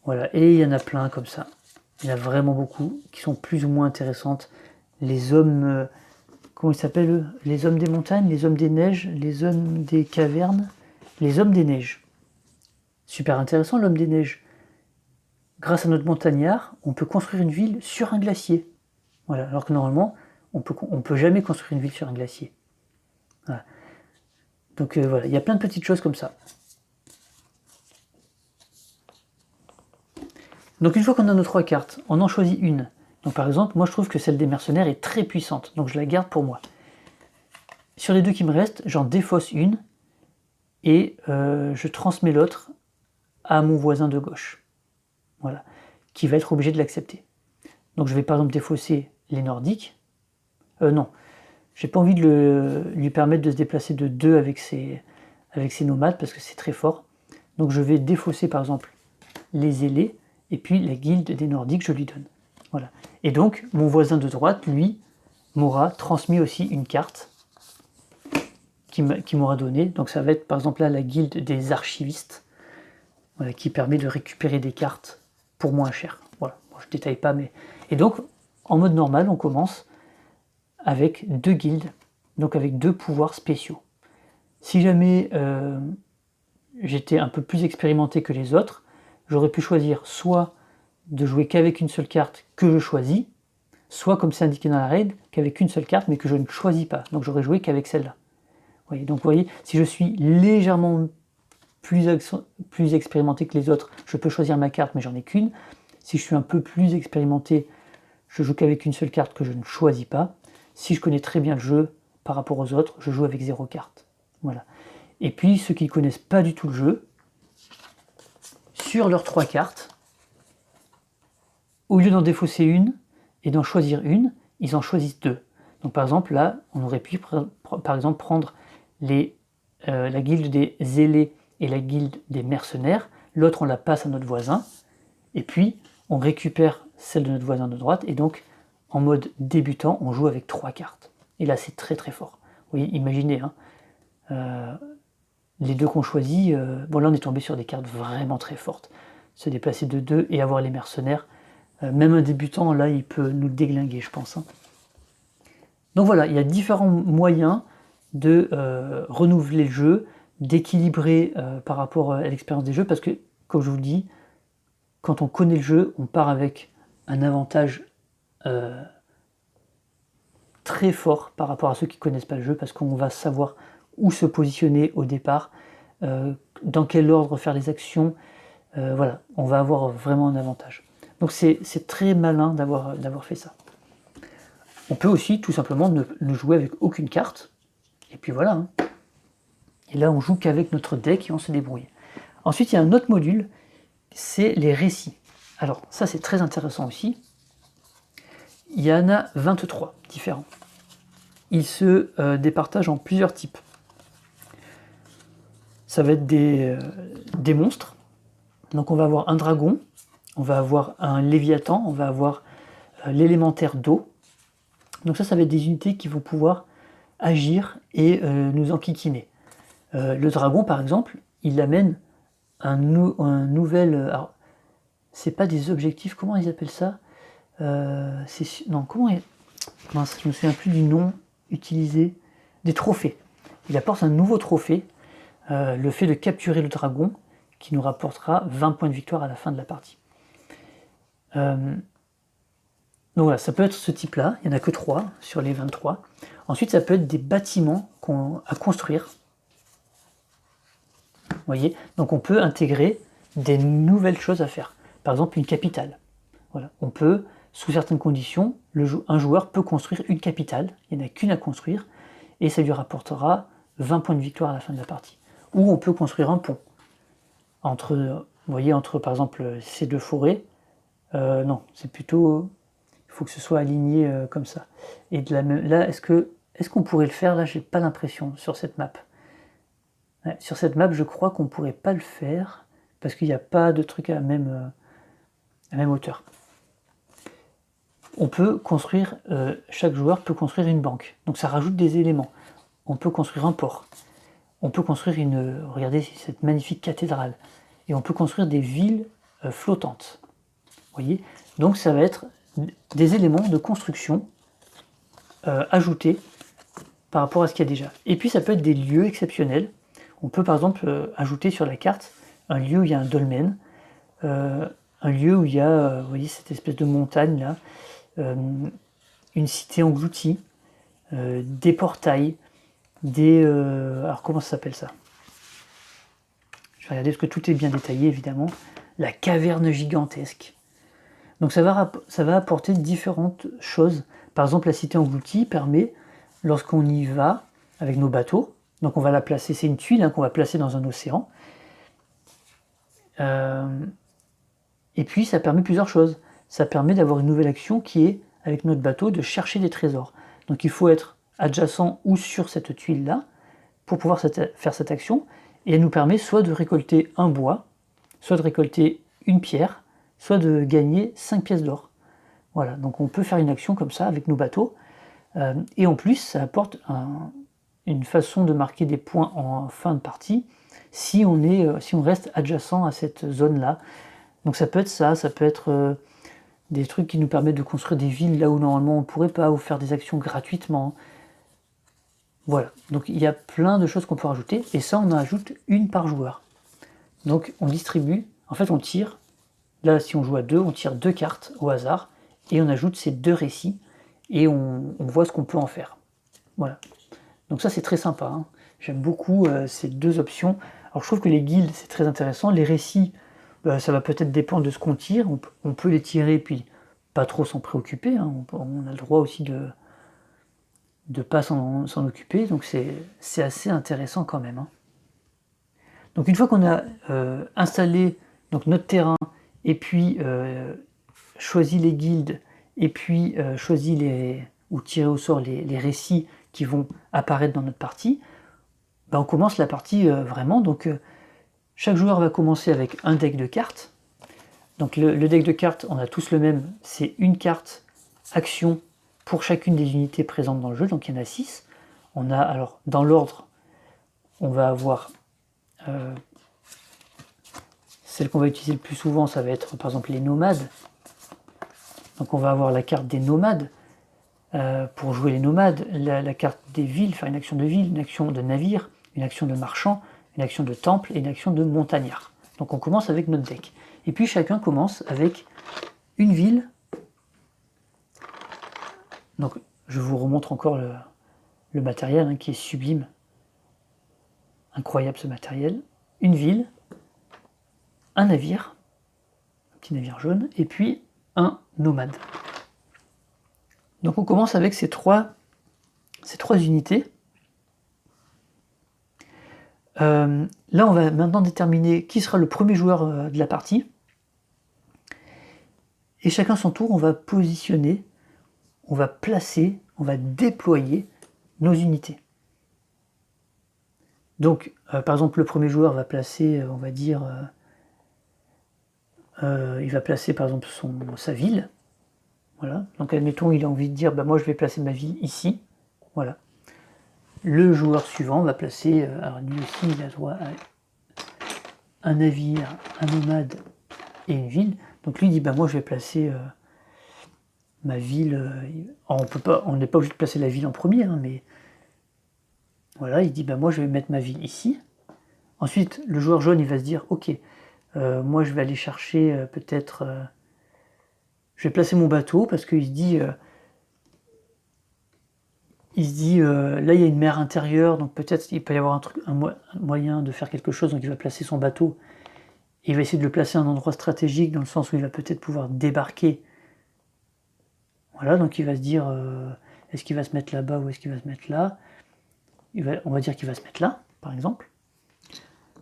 Voilà, et il y en a plein comme ça. Il y en a vraiment beaucoup qui sont plus ou moins intéressantes. Les hommes, comment ils s'appellent eux? Les hommes des montagnes, les hommes des neiges, les hommes des cavernes, les hommes des neiges. Super intéressant l'homme des neiges. Grâce à notre montagnard, on peut construire une ville sur un glacier. Voilà, alors que normalement, on peut jamais construire une ville sur un glacier. Voilà. Donc voilà, il y a plein de petites choses comme ça. Donc une fois qu'on a nos 3 cartes, on en choisit une. Donc par exemple, moi je trouve que celle des mercenaires est très puissante, donc je la garde pour moi. Sur les 2 qui me restent, j'en défausse une et je transmets l'autre à mon voisin de gauche. Voilà, qui va être obligé de l'accepter. Donc je vais par exemple défausser les nordiques. Non, j'ai pas envie de lui permettre de se déplacer de 2 avec ses nomades parce que c'est très fort. Donc je vais défausser par exemple les ailés et puis la guilde des nordiques je lui donne. Voilà. Et donc mon voisin de droite, lui, m'aura transmis aussi une carte qui m'aura donné. Donc ça va être par exemple là la guilde des archivistes, voilà, qui permet de récupérer des cartes pour moins cher. Voilà, bon, je ne détaille pas, mais... Et donc, en mode normal, on commence avec 2 guildes, donc avec 2 pouvoirs spéciaux. Si jamais j'étais un peu plus expérimenté que les autres, j'aurais pu choisir soit de jouer qu'avec une seule carte que je choisis, soit comme c'est indiqué dans la raid, qu'avec une seule carte mais que je ne choisis pas. Donc j'aurais joué qu'avec celle-là. Donc vous voyez, si je suis légèrement plus expérimenté que les autres, je peux choisir ma carte mais j'en ai qu'une. Si je suis un peu plus expérimenté, je joue qu'avec une seule carte que je ne choisis pas. Si je connais très bien le jeu par rapport aux autres, je joue avec 0 carte. Voilà. Et puis ceux qui ne connaissent pas du tout le jeu, sur leurs 3 cartes, au lieu d'en défausser une et d'en choisir une, ils en choisissent 2. Donc par exemple là, on aurait pu par exemple prendre la guilde des zélés et la guilde des mercenaires, l'autre on la passe à notre voisin, et puis on récupère celle de notre voisin de droite, et donc en mode débutant, on joue avec 3 cartes. Et là c'est très très fort. Vous voyez, imaginez, hein, les 2 qu'on choisit, bon là on est tombé sur des cartes vraiment très fortes. Se déplacer de 2 et avoir les mercenaires, même un débutant là il peut nous déglinguer je pense. Hein. Donc voilà, il y a différents moyens de renouveler le jeu, d'équilibrer par rapport à l'expérience des jeux, parce que, comme je vous le dis, quand on connaît le jeu, on part avec un avantage très fort par rapport à ceux qui ne connaissent pas le jeu, parce qu'on va savoir où se positionner au départ, dans quel ordre faire les actions, voilà, on va avoir vraiment un avantage. Donc c'est très malin d'avoir fait ça. On peut aussi tout simplement ne jouer avec aucune carte, et puis voilà. Hein. Et là, on joue qu'avec notre deck et on se débrouille. Ensuite, il y a un autre module, c'est les récits. Alors, ça, c'est très intéressant aussi. Il y en a 23 différents. Ils se départagent en plusieurs types. Ça va être des monstres. Donc, on va avoir un dragon, on va avoir un léviathan, on va avoir l'élémentaire d'eau. Donc ça va être des unités qui vont pouvoir agir et nous enquiquiner. Le dragon, par exemple, il amène un nouvel... alors, c'est pas des objectifs, comment ils appellent ça non, comment... Mince, je me souviens plus du nom utilisé. Des trophées. il apporte un nouveau trophée, le fait de capturer le dragon, qui nous rapportera 20 points de victoire à la fin de la partie. Donc voilà, ça peut être ce type-là, il n'y en a que 3 sur les 23. Ensuite, ça peut être des bâtiments à construire. Vous voyez, donc on peut intégrer des nouvelles choses à faire. Par exemple, une capitale. Voilà. On peut, sous certaines conditions, un joueur peut construire une capitale, il n'y en a qu'une à construire, et ça lui rapportera 20 points de victoire à la fin de la partie. Ou on peut construire un pont. Vous voyez, entre par exemple ces deux forêts, non, c'est plutôt, il faut que ce soit aligné comme ça. Et là, est-ce qu'on pourrait le faire? Là, j'ai pas l'impression sur cette map. Ouais, sur cette map, je crois qu'on pourrait pas le faire, parce qu'il n'y a pas de truc à la même hauteur. On peut construire, chaque joueur peut construire une banque, donc ça rajoute des éléments. On peut construire un port, on peut construire regardez cette magnifique cathédrale, et on peut construire des villes flottantes. Vous voyez, donc ça va être des éléments de construction ajoutés par rapport à ce qu'il y a déjà. Et puis ça peut être des lieux exceptionnels. On peut par exemple ajouter sur la carte un lieu où il y a un dolmen, un lieu où il y a, vous voyez, cette espèce de montagne là, une cité engloutie, des portails, alors comment ça s'appelle ça? Je vais regarder parce que tout est bien détaillé évidemment. La caverne gigantesque. Donc ça va apporter différentes choses. Par exemple, la cité engloutie permet, lorsqu'on y va avec nos bateaux, donc on va la placer, c'est une tuile qu'on va placer dans un océan. Et puis ça permet plusieurs choses. Ça permet d'avoir une nouvelle action qui est, avec notre bateau, de chercher des trésors. Donc il faut être adjacent ou sur cette tuile-là pour pouvoir faire cette action. Et elle nous permet soit de récolter un bois, soit de récolter une pierre, soit de gagner 5 pièces d'or. Voilà, donc on peut faire une action comme ça avec nos bateaux. Et en plus, ça apporte une façon de marquer des points en fin de partie si on reste adjacent à cette zone-là. Donc ça peut être ça peut être des trucs qui nous permettent de construire des villes là où normalement on ne pourrait pas, ou faire des actions gratuitement. Voilà, donc il y a plein de choses qu'on peut rajouter, et ça on en ajoute une par joueur. Donc on distribue, en fait on tire, là si on joue à 2, on tire 2 cartes au hasard, et on ajoute ces 2 récits, et on voit ce qu'on peut en faire. Voilà, donc ça c'est très sympa, hein. J'aime beaucoup ces 2 options. Alors je trouve que les guildes c'est très intéressant, les récits, ça va peut-être dépendre de ce qu'on tire, on peut les tirer puis pas trop s'en préoccuper, hein. On a le droit aussi de pas s'en occuper, donc c'est assez intéressant quand même, hein. Donc une fois qu'on a installé donc notre terrain, et puis choisi les guildes, et puis choisi ou tiré au sort les récits qui vont apparaître dans notre partie, on commence la partie vraiment. Donc chaque joueur va commencer avec un deck de cartes. Donc le deck de cartes, on a tous le même, c'est une carte action pour chacune des unités présentes dans le jeu, donc il y en a 6. On a, alors dans l'ordre, on va avoir celle qu'on va utiliser le plus souvent, ça va être par exemple les nomades. Donc on va avoir la carte des nomades pour jouer les nomades, la carte des villes, faire une action de ville, une action de navire, une action de marchand, une action de temple et une action de montagnard. Donc on commence avec notre deck. Et puis chacun commence avec une ville. Donc je vous remontre encore le matériel qui est sublime. Incroyable ce matériel. Une ville, un navire, un petit navire jaune, et puis un nomade. Donc on commence avec ces trois unités. Là on va maintenant déterminer qui sera le premier joueur de la partie. Et chacun son tour, on va positionner, on va placer, on va déployer nos unités. Donc par exemple le premier joueur va placer, on va dire, il va placer par exemple sa ville. Voilà. Donc admettons il a envie de dire moi je vais placer ma ville ici. Voilà. Le joueur suivant va placer, alors lui aussi il a droit à un navire, un nomade et une ville. Donc lui dit moi je vais placer ma ville. On n'est pas obligé de placer la ville en premier, mais Voilà, il dit bah, moi je vais mettre ma ville ici. Ensuite, le joueur jaune il va se dire ok, moi je vais aller chercher peut-être. Je vais placer mon bateau parce qu'il se dit. Là il y a une mer intérieure, donc peut-être il peut y avoir un moyen de faire quelque chose, donc il va placer son bateau. Et il va essayer de le placer à un endroit stratégique, dans le sens où il va peut-être pouvoir débarquer. Voilà, donc il va se dire, est-ce qu'il va se mettre là-bas ou est-ce qu'il va se mettre là? On va dire qu'il va se mettre là, par exemple.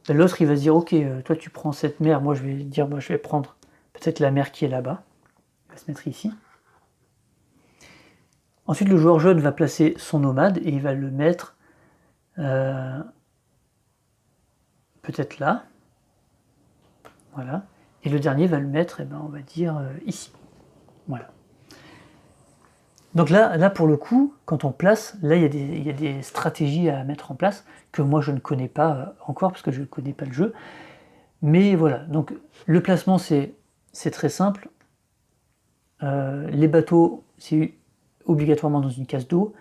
L'autre, il va se dire, ok, toi tu prends cette mer, moi je vais dire, moi je vais prendre peut-être la mer qui est là-bas. Il va se mettre ici. Ensuite, le joueur jaune va placer son nomade et il va le mettre peut-être là. Voilà. Et le dernier va le mettre, on va dire, ici. Voilà. Donc là, pour le coup, quand on place, là, il y a des stratégies à mettre en place que moi, je ne connais pas encore parce que je ne connais pas le jeu. Mais voilà, donc le placement, c'est très simple. Les bateaux, c'est obligatoirement dans une case d'eau.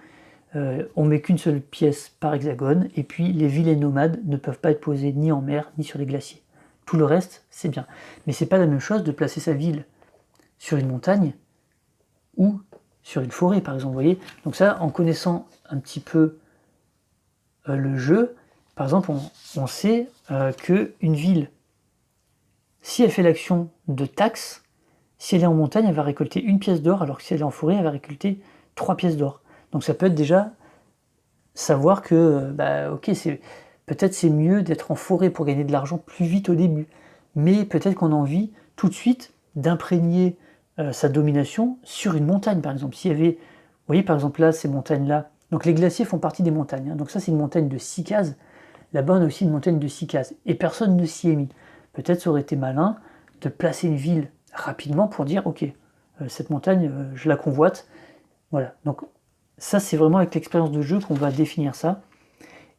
On met qu'une seule pièce par hexagone. Et puis, les villes et nomades ne peuvent pas être posées ni en mer, ni sur les glaciers. Tout le reste, c'est bien. Mais c'est pas la même chose de placer sa ville sur une montagne ou sur une forêt, par exemple, vous voyez. Donc ça, en connaissant un petit peu le jeu, par exemple, on sait qu'une ville, si elle fait l'action de taxe, si elle est en montagne, elle va récolter 1 pièce d'or, alors que si elle est en forêt, elle va récolter 3 pièces d'or. Donc ça peut être déjà savoir que, ok, peut-être c'est mieux d'être en forêt pour gagner de l'argent plus vite au début, mais peut-être qu'on a envie tout de suite d'imprégner sa domination sur une montagne, par exemple. S'il y avait, vous voyez par exemple là, ces montagnes-là, donc les glaciers font partie des montagnes, hein. Donc ça c'est une montagne de 6 cases, là-bas on a aussi une montagne de 6 cases, et personne ne s'y est mis. Peut-être ça aurait été malin de placer une ville rapidement pour dire, ok, cette montagne, je la convoite, voilà. Donc ça c'est vraiment avec l'expérience de jeu qu'on va définir ça,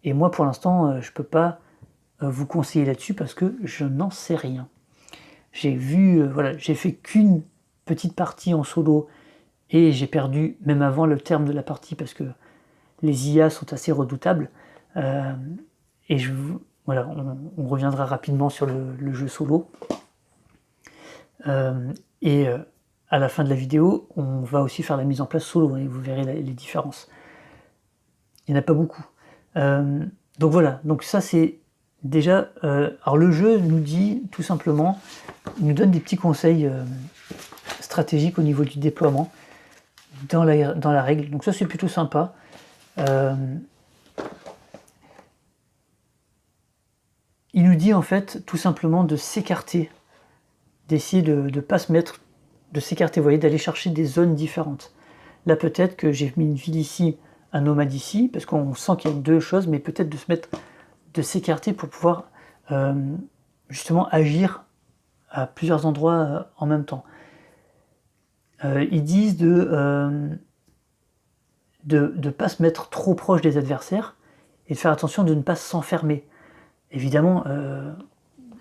et moi pour l'instant je peux pas vous conseiller là-dessus parce que je n'en sais rien. J'ai vu, voilà, j'ai fait qu'une petite partie en solo et j'ai perdu même avant le terme de la partie parce que les IA sont assez redoutables. Et voilà, on reviendra rapidement sur le jeu solo. Et à la fin de la vidéo, on va aussi faire la mise en place solo et vous verrez les différences. Il n'y en a pas beaucoup. Donc voilà, donc ça c'est déjà. Alors le jeu nous dit tout simplement, il nous donne des petits conseils stratégiques au niveau du déploiement dans la règle. Donc ça c'est plutôt sympa. Il nous dit en fait tout simplement de s'écarter, d'essayer de ne pas se mettre, de s'écarter, vous voyez, d'aller chercher des zones différentes. Là peut-être que j'ai mis une ville ici, un nomade ici, parce qu'on sent qu'il y a deux choses, mais peut-être de s'écarter pour pouvoir justement agir à plusieurs endroits en même temps. Ils disent de ne pas se mettre trop proche des adversaires et de faire attention de ne pas s'enfermer. Évidemment,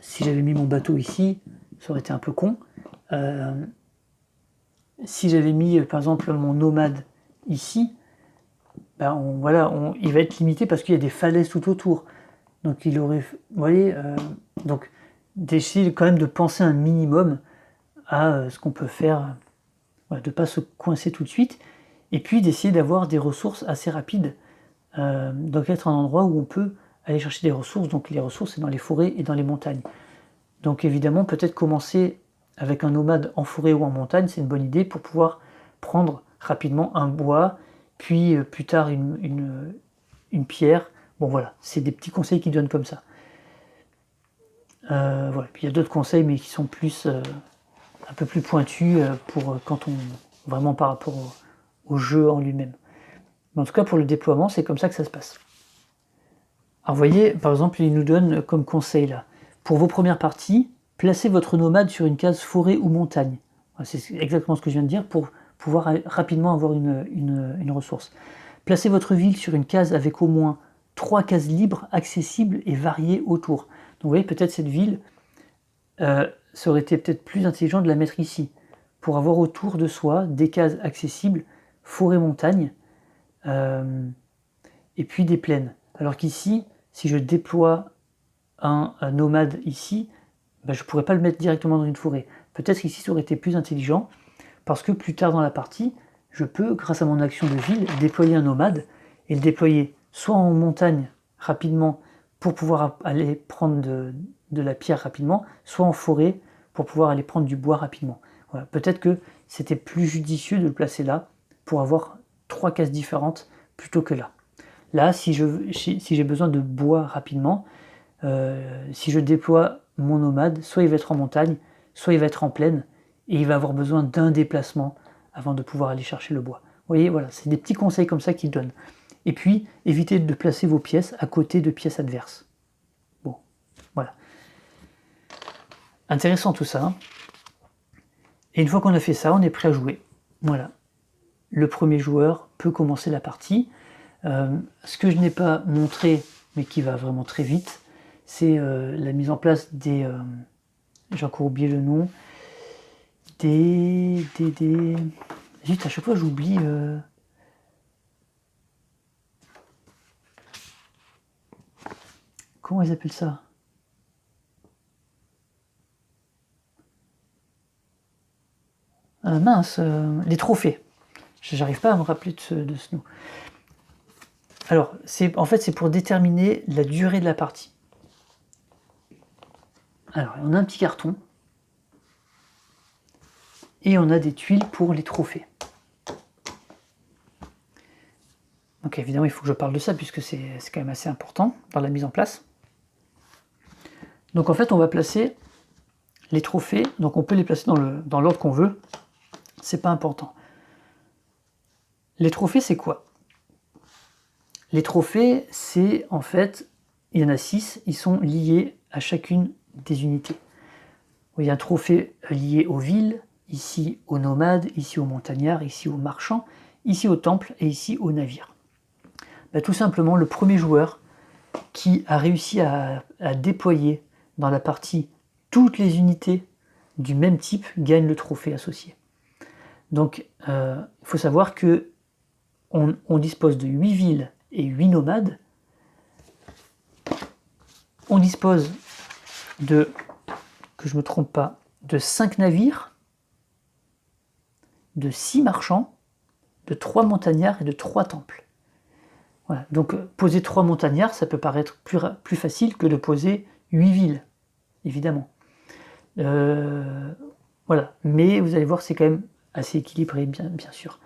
si j'avais mis mon bateau ici, ça aurait été un peu con. Si j'avais mis par exemple mon nomade ici, il va être limité parce qu'il y a des falaises tout autour. Donc il aurait, vous voyez, donc d'essayer quand même de penser un minimum à ce qu'on peut faire, de ne pas se coincer tout de suite, et puis d'essayer d'avoir des ressources assez rapides, donc être un endroit où on peut aller chercher des ressources. Donc les ressources c'est dans les forêts et dans les montagnes. Donc évidemment peut-être commencer avec un nomade en forêt ou en montagne, c'est une bonne idée pour pouvoir prendre rapidement un bois, puis plus tard une pierre. Bon voilà, c'est des petits conseils qu'ils donnent comme ça. Voilà. Puis il y a d'autres conseils mais qui sont plus un peu plus pointus pour quand on vraiment par rapport au jeu en lui-même. Mais en tout cas pour le déploiement, c'est comme ça que ça se passe. Alors vous voyez, par exemple, il nous donne comme conseil là, pour vos premières parties, placez votre nomade sur une case forêt ou montagne. C'est exactement ce que je viens de dire pour pouvoir rapidement avoir une ressource. Placez votre ville sur une case avec au moins 3 cases libres, accessibles et variées autour. Donc vous voyez, peut-être cette ville, ça aurait été peut-être plus intelligent de la mettre ici, pour avoir autour de soi des cases accessibles, forêt, montagne, et puis des plaines. Alors qu'ici, si je déploie un nomade ici, ben, je ne pourrais pas le mettre directement dans une forêt. Peut-être qu'ici, ça aurait été plus intelligent, parce que plus tard dans la partie, je peux, grâce à mon action de ville, déployer un nomade, et le déployer soit en montagne rapidement, pour pouvoir aller prendre de la pierre rapidement, soit en forêt, pour pouvoir aller prendre du bois rapidement. Voilà. Peut-être que c'était plus judicieux de le placer là, pour avoir 3 cases différentes, plutôt que là. Là, si j'ai besoin de bois rapidement, si je déploie mon nomade, soit il va être en montagne, soit il va être en plaine, et il va avoir besoin d'un déplacement avant de pouvoir aller chercher le bois. Vous voyez, voilà, c'est des petits conseils comme ça qu'il donne. Et puis, évitez de placer vos pièces à côté de pièces adverses. Bon, voilà. Intéressant tout ça. Hein. Et une fois qu'on a fait ça, on est prêt à jouer. Voilà. Le premier joueur peut commencer la partie. Ce que je n'ai pas montré, mais qui va vraiment très vite, c'est la mise en place des... j'ai encore oublié le nom. Zut, à chaque fois j'oublie... Comment ils appellent ça? Mince, les trophées. J'arrive pas à me rappeler de ce nom. Alors, en fait, c'est pour déterminer la durée de la partie. Alors, on a un petit carton. Et on a des tuiles pour les trophées. Donc évidemment, il faut que je parle de ça, puisque c'est quand même assez important dans la mise en place. Donc en fait, on va placer les trophées. Donc on peut les placer dans l'ordre qu'on veut. C'est pas important. Les trophées, c'est quoi? Les trophées, c'est en fait, il y en a 6, ils sont liés à chacune des unités. Il y a un trophée lié aux villes, ici aux nomades, ici aux montagnards, ici aux marchands, ici aux temples et ici aux navires. Ben, tout simplement, le premier joueur qui a réussi à déployer dans la partie toutes les unités du même type gagne le trophée associé. Donc, il faut savoir que on dispose de 8 villes et 8 nomades. On dispose de, que je ne me trompe pas, de 5 navires, de 6 marchands, de 3 montagnards et de 3 temples. Voilà. Donc poser 3 montagnards, ça peut paraître plus facile que de poser 8 villes, évidemment. Voilà. Mais vous allez voir, c'est quand même assez équilibré, bien sûr.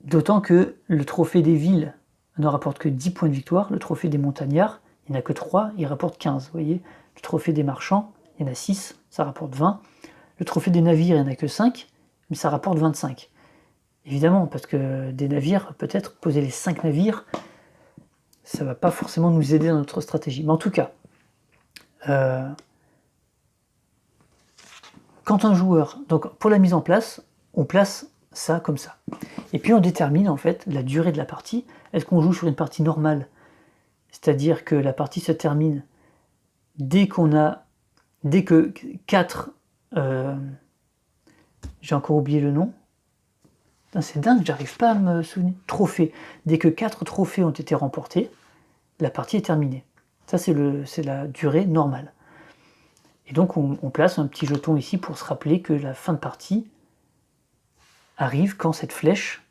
D'autant que le trophée des villes ne rapporte que 10 points de victoire, le trophée des montagnards, il n'y en a que 3, il rapporte 15, vous voyez. Le trophée des marchands, il y en a 6, ça rapporte 20. Le trophée des navires, il n'y en a que 5, mais ça rapporte 25. Évidemment, parce que des navires, peut-être poser les 5 navires, ça ne va pas forcément nous aider dans notre stratégie. Mais en tout cas, quand un joueur, donc pour la mise en place, on place ça comme ça. Et puis on détermine en fait la durée de la partie. Est-ce qu'on joue sur une partie normale, c'est-à-dire que la partie se termine dès que 4... j'ai encore oublié le nom. C'est dingue, j'arrive pas à me souvenir. Trophées. Dès que 4 trophées ont été remportés, la partie est terminée. Ça, c'est la durée normale. Et donc, on place un petit jeton ici pour se rappeler que la fin de partie arrive quand cette flèche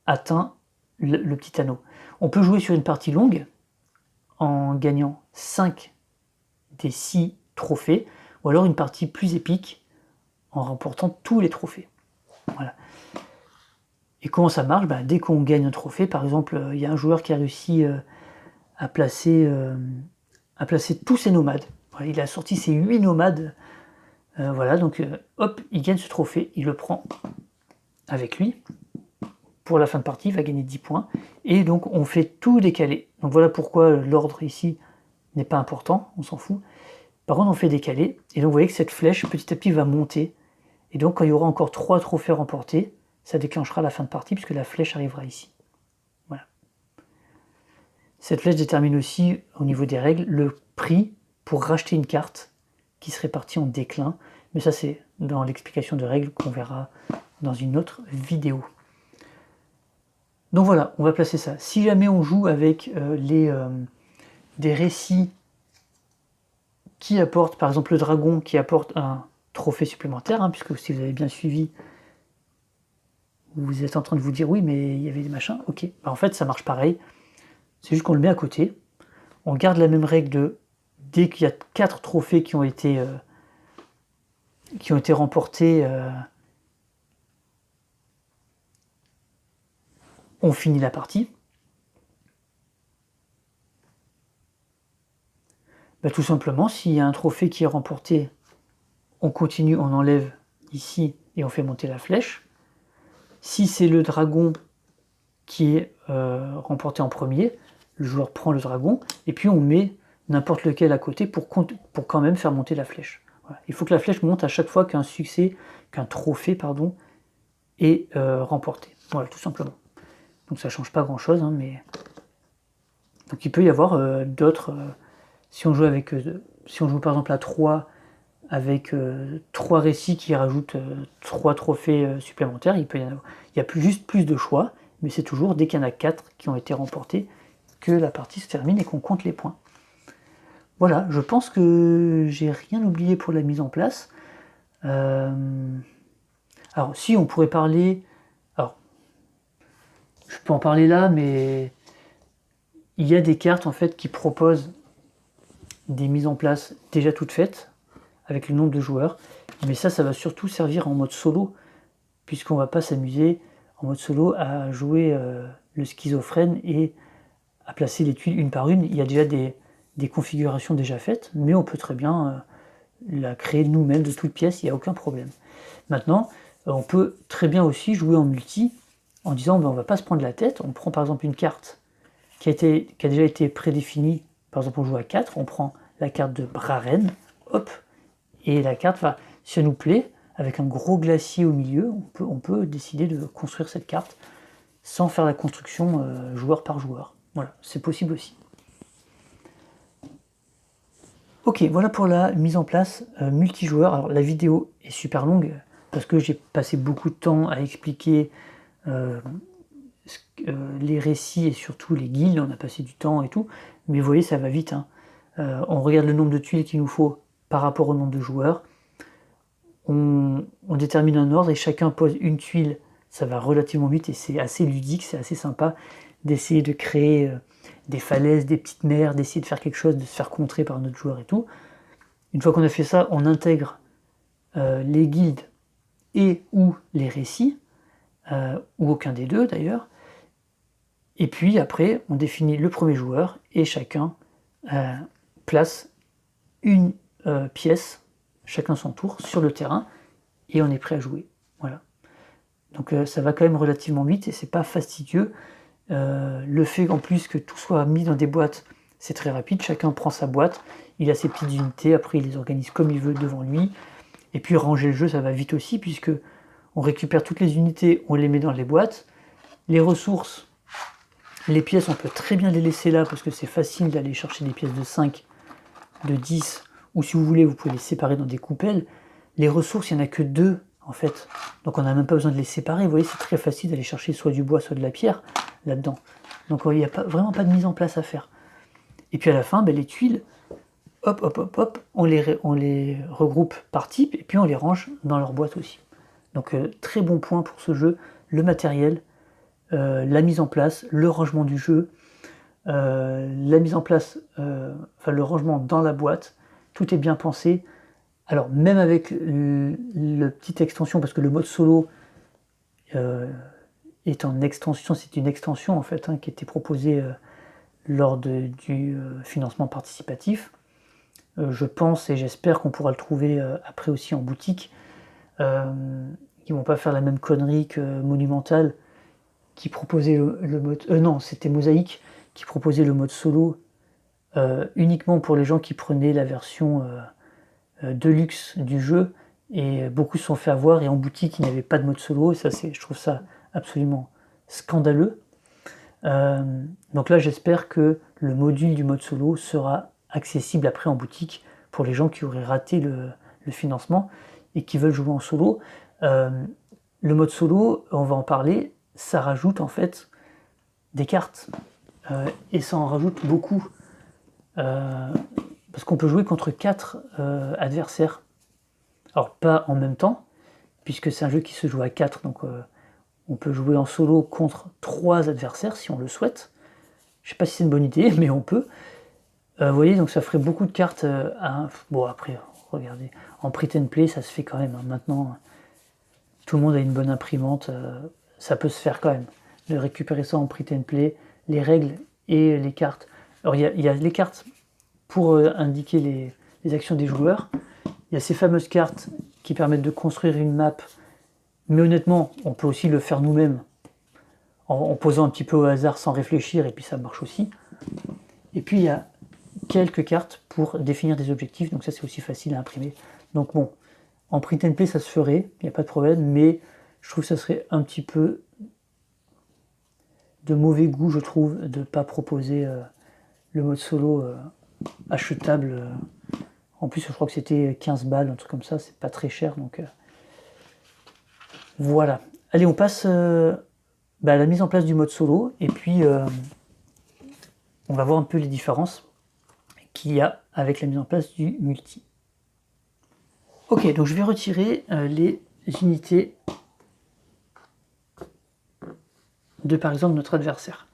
atteint le petit anneau. On peut jouer sur une partie longue en gagnant 5 des 6 trophées, ou alors une partie plus épique en remportant tous les trophées. Voilà. Et comment ça marche? Dès qu'on gagne un trophée, par exemple, il y a un joueur qui a réussi à placer tous ses nomades. Voilà, il a sorti ses 8 nomades. Voilà, donc hop, il gagne ce trophée, il le prend avec lui. Pour la fin de partie, il va gagner 10 points. Et donc on fait tout décaler. Donc voilà pourquoi l'ordre ici n'est pas important, on s'en fout. Par contre, on fait décaler. Et donc vous voyez que cette flèche, petit à petit, va monter. Et donc quand il y aura encore 3 trophées remportés, ça déclenchera la fin de partie, puisque la flèche arrivera ici. Voilà. Cette flèche détermine aussi, au niveau des règles, le prix pour racheter une carte qui serait partie en déclin. Mais ça, c'est dans l'explication de règles qu'on verra dans une autre vidéo. Donc voilà, on va placer ça. Si jamais on joue avec des récits qui apportent, par exemple le dragon qui apporte un trophée supplémentaire, hein, puisque si vous avez bien suivi, vous êtes en train de vous dire oui mais il y avait des machins, ok. Bah, en fait ça marche pareil, c'est juste qu'on le met à côté, on garde la même règle de dès qu'il y a 4 trophées qui ont été remportés, on finit la partie. Bah, tout simplement, s'il y a un trophée qui est remporté, on continue, on enlève ici et on fait monter la flèche. Si c'est le dragon qui est remporté en premier, le joueur prend le dragon et puis on met n'importe lequel à côté pour quand même faire monter la flèche. Voilà. Il faut que la flèche monte à chaque fois qu'un trophée pardon, est remporté. Voilà, tout simplement. Donc ça change pas grand chose, hein, mais donc il peut y avoir d'autres. Si on joue par exemple à 3 avec 3 récits qui rajoutent 3 trophées supplémentaires, il y a juste plus de choix, mais c'est toujours dès qu'il y en a 4 qui ont été remportés que la partie se termine et qu'on compte les points. Voilà, je pense que j'ai rien oublié pour la mise en place. Alors si on pourrait parler, alors je peux en parler là, mais il y a des cartes en fait qui proposent des mises en place déjà toutes faites avec le nombre de joueurs, mais ça va surtout servir en mode solo, puisqu'on va pas s'amuser en mode solo à jouer le schizophrène et à placer les tuiles une par une. Il y a déjà des configurations déjà faites, mais on peut très bien la créer nous-mêmes de toutes pièces, il n'y a aucun problème. Maintenant, on peut très bien aussi jouer en multi en disant ben, on va pas se prendre la tête, on prend par exemple une carte qui a déjà été prédéfinie, par exemple on joue à 4, on prend la carte de Braren, hop, et la carte va, si elle nous plaît, avec un gros glacier au milieu, on peut décider de construire cette carte sans faire la construction joueur par joueur. Voilà, c'est possible aussi. Ok, voilà pour la mise en place multijoueur. Alors la vidéo est super longue parce que j'ai passé beaucoup de temps à expliquer les récits et surtout les guildes, on a passé du temps et tout, mais vous voyez ça va vite, hein. On regarde le nombre de tuiles qu'il nous faut par rapport au nombre de joueurs, on détermine un ordre et chacun pose une tuile, ça va relativement vite et c'est assez ludique, c'est assez sympa d'essayer de créer des falaises, des petites mers, d'essayer de faire quelque chose, de se faire contrer par notre joueur et tout. Une fois qu'on a fait ça, on intègre les guildes et ou les récits, ou aucun des deux d'ailleurs. Et puis après, on définit le premier joueur et chacun place une pièce, chacun son tour, sur le terrain et on est prêt à jouer. Voilà. Donc ça va quand même relativement vite et c'est pas fastidieux. Le fait en plus que tout soit mis dans des boîtes, c'est très rapide, chacun prend sa boîte, il a ses petites unités, après il les organise comme il veut devant lui, et puis ranger le jeu ça va vite aussi, puisque on récupère toutes les unités, on les met dans les boîtes, les ressources, les pièces on peut très bien les laisser là, parce que c'est facile d'aller chercher des pièces de 5, de 10, ou si vous voulez vous pouvez les séparer dans des coupelles. Les ressources il n'y en a que 2 en fait, donc on n'a même pas besoin de les séparer, vous voyez c'est très facile d'aller chercher soit du bois soit de la pierre là-dedans, donc il n'y a vraiment pas de mise en place à faire. Et puis à la fin, ben, les tuiles, hop, hop, hop, hop, on les regroupe par type, et puis on les range dans leur boîte aussi. Donc très bon point pour ce jeu, le matériel, la mise en place, le rangement du jeu, la mise en place, enfin le rangement dans la boîte, tout est bien pensé. Alors même avec le petite extension, parce que le mode solo est en extension, c'est une extension en fait hein, qui était proposée lors du financement participatif. Je pense et j'espère qu'on pourra le trouver après aussi en boutique. Ils vont pas faire la même connerie que Monumental qui proposait le mode... non, c'était Mosaïque qui proposait le mode solo uniquement pour les gens qui prenaient la version deluxe du jeu, et beaucoup se sont fait avoir, et en boutique il n'y avait pas de mode solo, et ça je trouve ça absolument scandaleux. Donc là j'espère que le module du mode solo sera accessible après en boutique pour les gens qui auraient raté le financement et qui veulent jouer en solo. Le mode solo, on va en parler, ça rajoute en fait des cartes. Et ça en rajoute beaucoup. Parce qu'on peut jouer contre 4 adversaires. Alors pas en même temps, puisque c'est un jeu qui se joue à 4, donc on peut jouer en solo contre 3 adversaires si on le souhaite. Je sais pas si c'est une bonne idée, mais on peut. Vous voyez, donc ça ferait beaucoup de cartes Bon, après, regardez, en print and play, ça se fait quand même. Hein. Maintenant, tout le monde a une bonne imprimante, ça peut se faire quand même. De récupérer ça en print and play, les règles et les cartes. Alors, il y a les cartes pour indiquer les actions des joueurs. Il y a ces fameuses cartes qui permettent de construire une map. Mais honnêtement, on peut aussi le faire nous-mêmes en posant un petit peu au hasard sans réfléchir, et puis ça marche aussi. Et puis, il y a quelques cartes pour définir des objectifs, donc ça c'est aussi facile à imprimer. Donc bon, en print and play ça se ferait, il n'y a pas de problème, mais je trouve que ça serait un petit peu de mauvais goût, je trouve, de ne pas proposer le mode solo achetable. En plus je crois que c'était 15 balles, un truc comme ça, c'est pas très cher, donc voilà. Allez, on passe à la mise en place du mode solo, et puis on va voir un peu les différences qu'il y a avec la mise en place du multi. Ok, donc je vais retirer les unités de par exemple notre adversaire.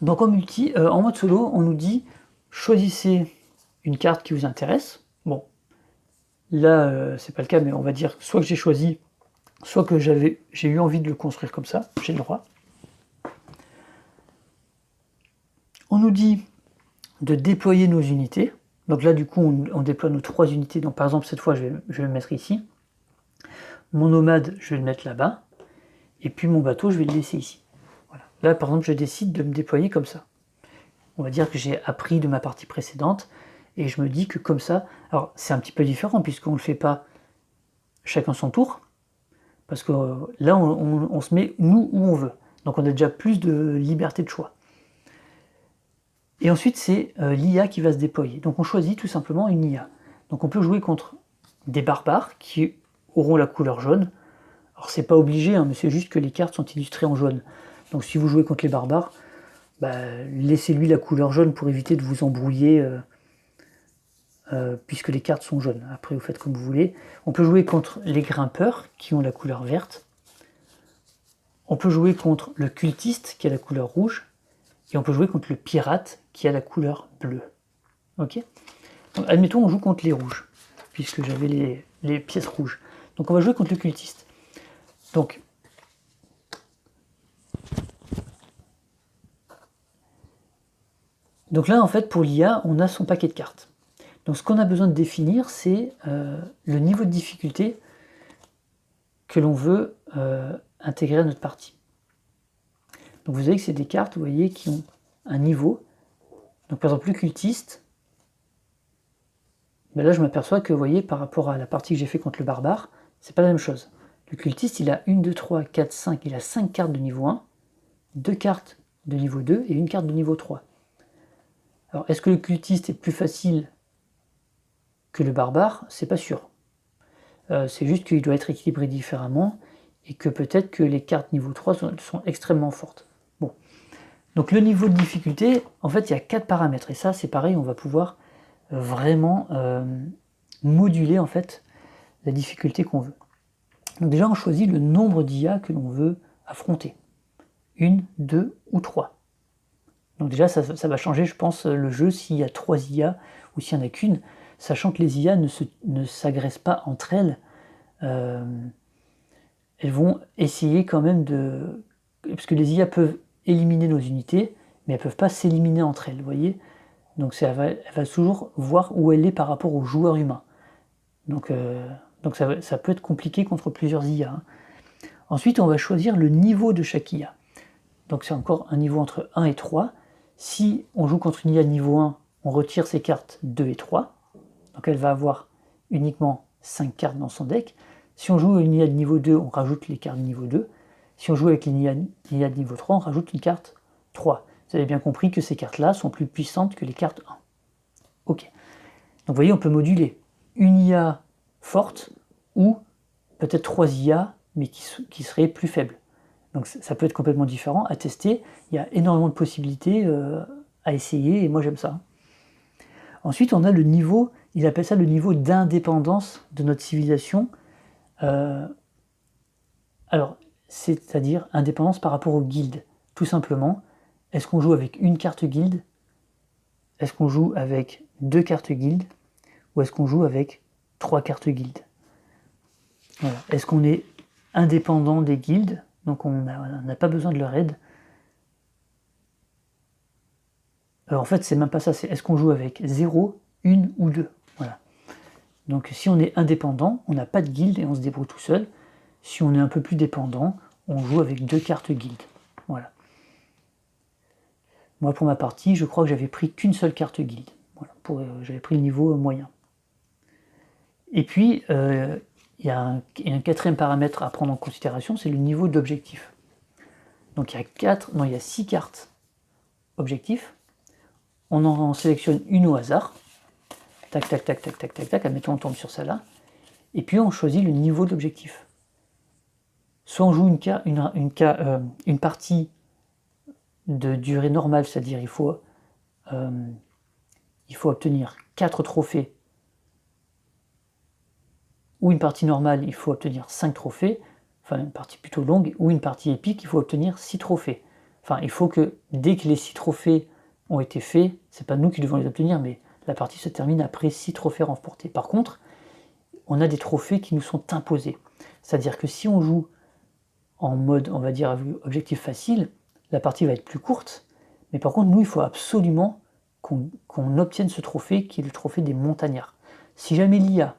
Donc en multi, en mode solo, on nous dit choisissez une carte qui vous intéresse. Bon, là c'est pas le cas, mais on va dire soit que j'ai choisi, soit que j'ai eu envie de le construire comme ça, j'ai le droit. On nous dit de déployer nos unités. Donc là, du coup, on déploie nos 3 unités. Donc par exemple, cette fois, je vais le mettre ici. Mon nomade, je vais le mettre là-bas. Et puis mon bateau, je vais le laisser ici. Voilà. Là, par exemple, je décide de me déployer comme ça. On va dire que j'ai appris de ma partie précédente. Et je me dis que comme ça... Alors, c'est un petit peu différent, puisqu'on ne le fait pas chacun son tour. Parce que là, on se met nous où on veut. Donc on a déjà plus de liberté de choix. Et ensuite, c'est l'IA qui va se déployer. Donc on choisit tout simplement une IA. Donc on peut jouer contre des barbares qui auront la couleur jaune. Alors c'est pas obligé, hein, mais c'est juste que les cartes sont illustrées en jaune. Donc si vous jouez contre les barbares, laissez-lui la couleur jaune pour éviter de vous embrouiller, puisque les cartes sont jaunes. Après vous faites comme vous voulez. On peut jouer contre les grimpeurs qui ont la couleur verte. On peut jouer contre le cultiste qui a la couleur rouge. Et on peut jouer contre le pirate qui a la couleur bleue. Ok. Donc, admettons on joue contre les rouges, puisque j'avais les pièces rouges. Donc on va jouer contre le cultiste. Donc là en fait pour l'IA on a son paquet de cartes. Donc ce qu'on a besoin de définir c'est le niveau de difficulté que l'on veut intégrer à notre partie. Donc vous voyez que c'est des cartes, vous voyez, qui ont un niveau. Donc par exemple le cultiste, là je m'aperçois que vous voyez par rapport à la partie que j'ai fait contre le barbare, c'est pas la même chose. Le cultiste il a 1, 2, 3, 4, 5, il a 5 cartes de niveau 1, 2 cartes de niveau 2 et une carte de niveau 3. Alors est-ce que le cultiste est plus facile que le barbare? C'est pas sûr. C'est juste qu'il doit être équilibré différemment et que peut-être que les cartes niveau 3 sont extrêmement fortes. Bon. Donc le niveau de difficulté, en fait il y a 4 paramètres et ça c'est pareil, on va pouvoir vraiment moduler en fait la difficulté qu'on veut. Donc déjà on choisit le nombre d'IA que l'on veut affronter. 1, 2 ou 3. Donc déjà ça va changer je pense le jeu s'il y a 3 IA ou s'il n'y en a qu'une, sachant que les IA ne s'agressent pas entre elles. Elles vont essayer quand même de... Parce que les IA peuvent éliminer nos unités, mais elles ne peuvent pas s'éliminer entre elles, vous voyez. Donc elle va toujours voir où elle est par rapport aux joueurs humains. Donc ça peut être compliqué contre plusieurs IA. Hein. Ensuite, on va choisir le niveau de chaque IA. Donc c'est encore un niveau entre 1 et 3. Si on joue contre une IA de niveau 1, on retire ses cartes 2 et 3. Donc elle va avoir uniquement 5 cartes dans son deck. Si on joue une IA de niveau 2, on rajoute les cartes de niveau 2. Si on joue avec une IA de niveau 3, on rajoute une carte 3. Vous avez bien compris que ces cartes-là sont plus puissantes que les cartes 1. Ok. Donc vous voyez, on peut moduler une IA forte ou peut-être 3 IA, mais qui seraient plus faibles. Donc ça peut être complètement différent, à tester. Il y a énormément de possibilités à essayer, et moi j'aime ça. Ensuite, on a le niveau, il appelle ça le niveau d'indépendance de notre civilisation. Alors, c'est-à-dire indépendance par rapport aux guildes. Tout simplement, est-ce qu'on joue avec une carte guilde? Est-ce qu'on joue avec 2 cartes guilde? Ou est-ce qu'on joue avec 3 cartes guilde? Voilà. Est-ce qu'on est indépendant des guildes? Donc on n'a pas besoin de leur aide. En fait, c'est même pas ça, c'est est-ce qu'on joue avec 0, 1 ou 2? Voilà. Donc si on est indépendant, on n'a pas de guilde et on se débrouille tout seul. Si on est un peu plus dépendant, on joue avec 2 cartes guilde. Voilà. Moi, pour ma partie, je crois que j'avais pris qu'une seule carte guilde. Voilà, j'avais pris le niveau moyen. Et puis, il y a un 4e paramètre à prendre en considération, c'est le niveau d'objectif. Donc il y a 6 cartes objectifs. On en sélectionne une au hasard. Tac, tac, tac, tac, tac, tac, tac. Admettons, on tombe sur celle-là. Et puis on choisit le niveau d'objectif. Soit on joue une partie de durée normale, c'est-à-dire il faut obtenir 4 trophées, ou une partie normale, il faut obtenir 5 trophées, enfin une partie plutôt longue, ou une partie épique, il faut obtenir 6 trophées. Enfin, il faut que dès que les 6 trophées ont été faits, c'est pas nous qui devons les obtenir, mais la partie se termine après 6 trophées remportés. Par contre, on a des trophées qui nous sont imposés. C'est-à-dire que si on joue en mode, on va dire, objectif facile, la partie va être plus courte, mais par contre, nous, il faut absolument qu'on obtienne ce trophée, qui est le trophée des montagnards. Si jamais l'IA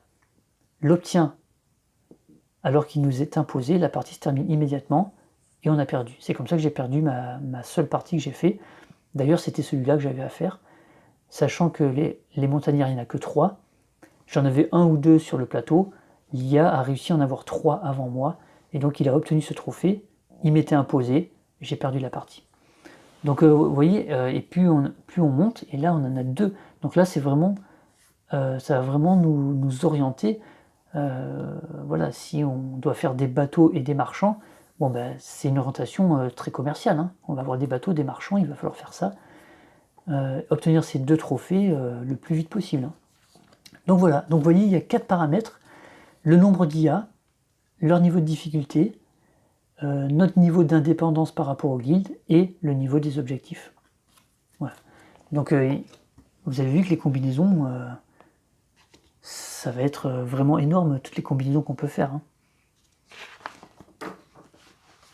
l'obtient alors qu'il nous est imposé, la partie se termine immédiatement, et on a perdu. C'est comme ça que j'ai perdu ma seule partie que j'ai fait. D'ailleurs, c'était celui-là que j'avais à faire, sachant que les montagnards, il n'y en a que 3. J'en avais 1 ou 2 sur le plateau, l'IA a réussi à en avoir 3 avant moi, et donc il a obtenu ce trophée, il m'était imposé, j'ai perdu la partie. Donc vous voyez, et plus on monte, et là on en a 2. Donc là c'est vraiment, ça va vraiment nous orienter. Voilà, si on doit faire des bateaux et des marchands, bon ben c'est une orientation très commerciale, hein. On va avoir des bateaux, des marchands, il va falloir faire ça. Obtenir ces 2 trophées le plus vite possible, hein. Donc voilà, donc vous voyez, il y a 4 paramètres, le nombre d'IA, leur niveau de difficulté, notre niveau d'indépendance par rapport aux guildes et le niveau des objectifs. Voilà. Donc vous avez vu que les combinaisons, ça va être vraiment énorme, toutes les combinaisons qu'on peut faire, hein.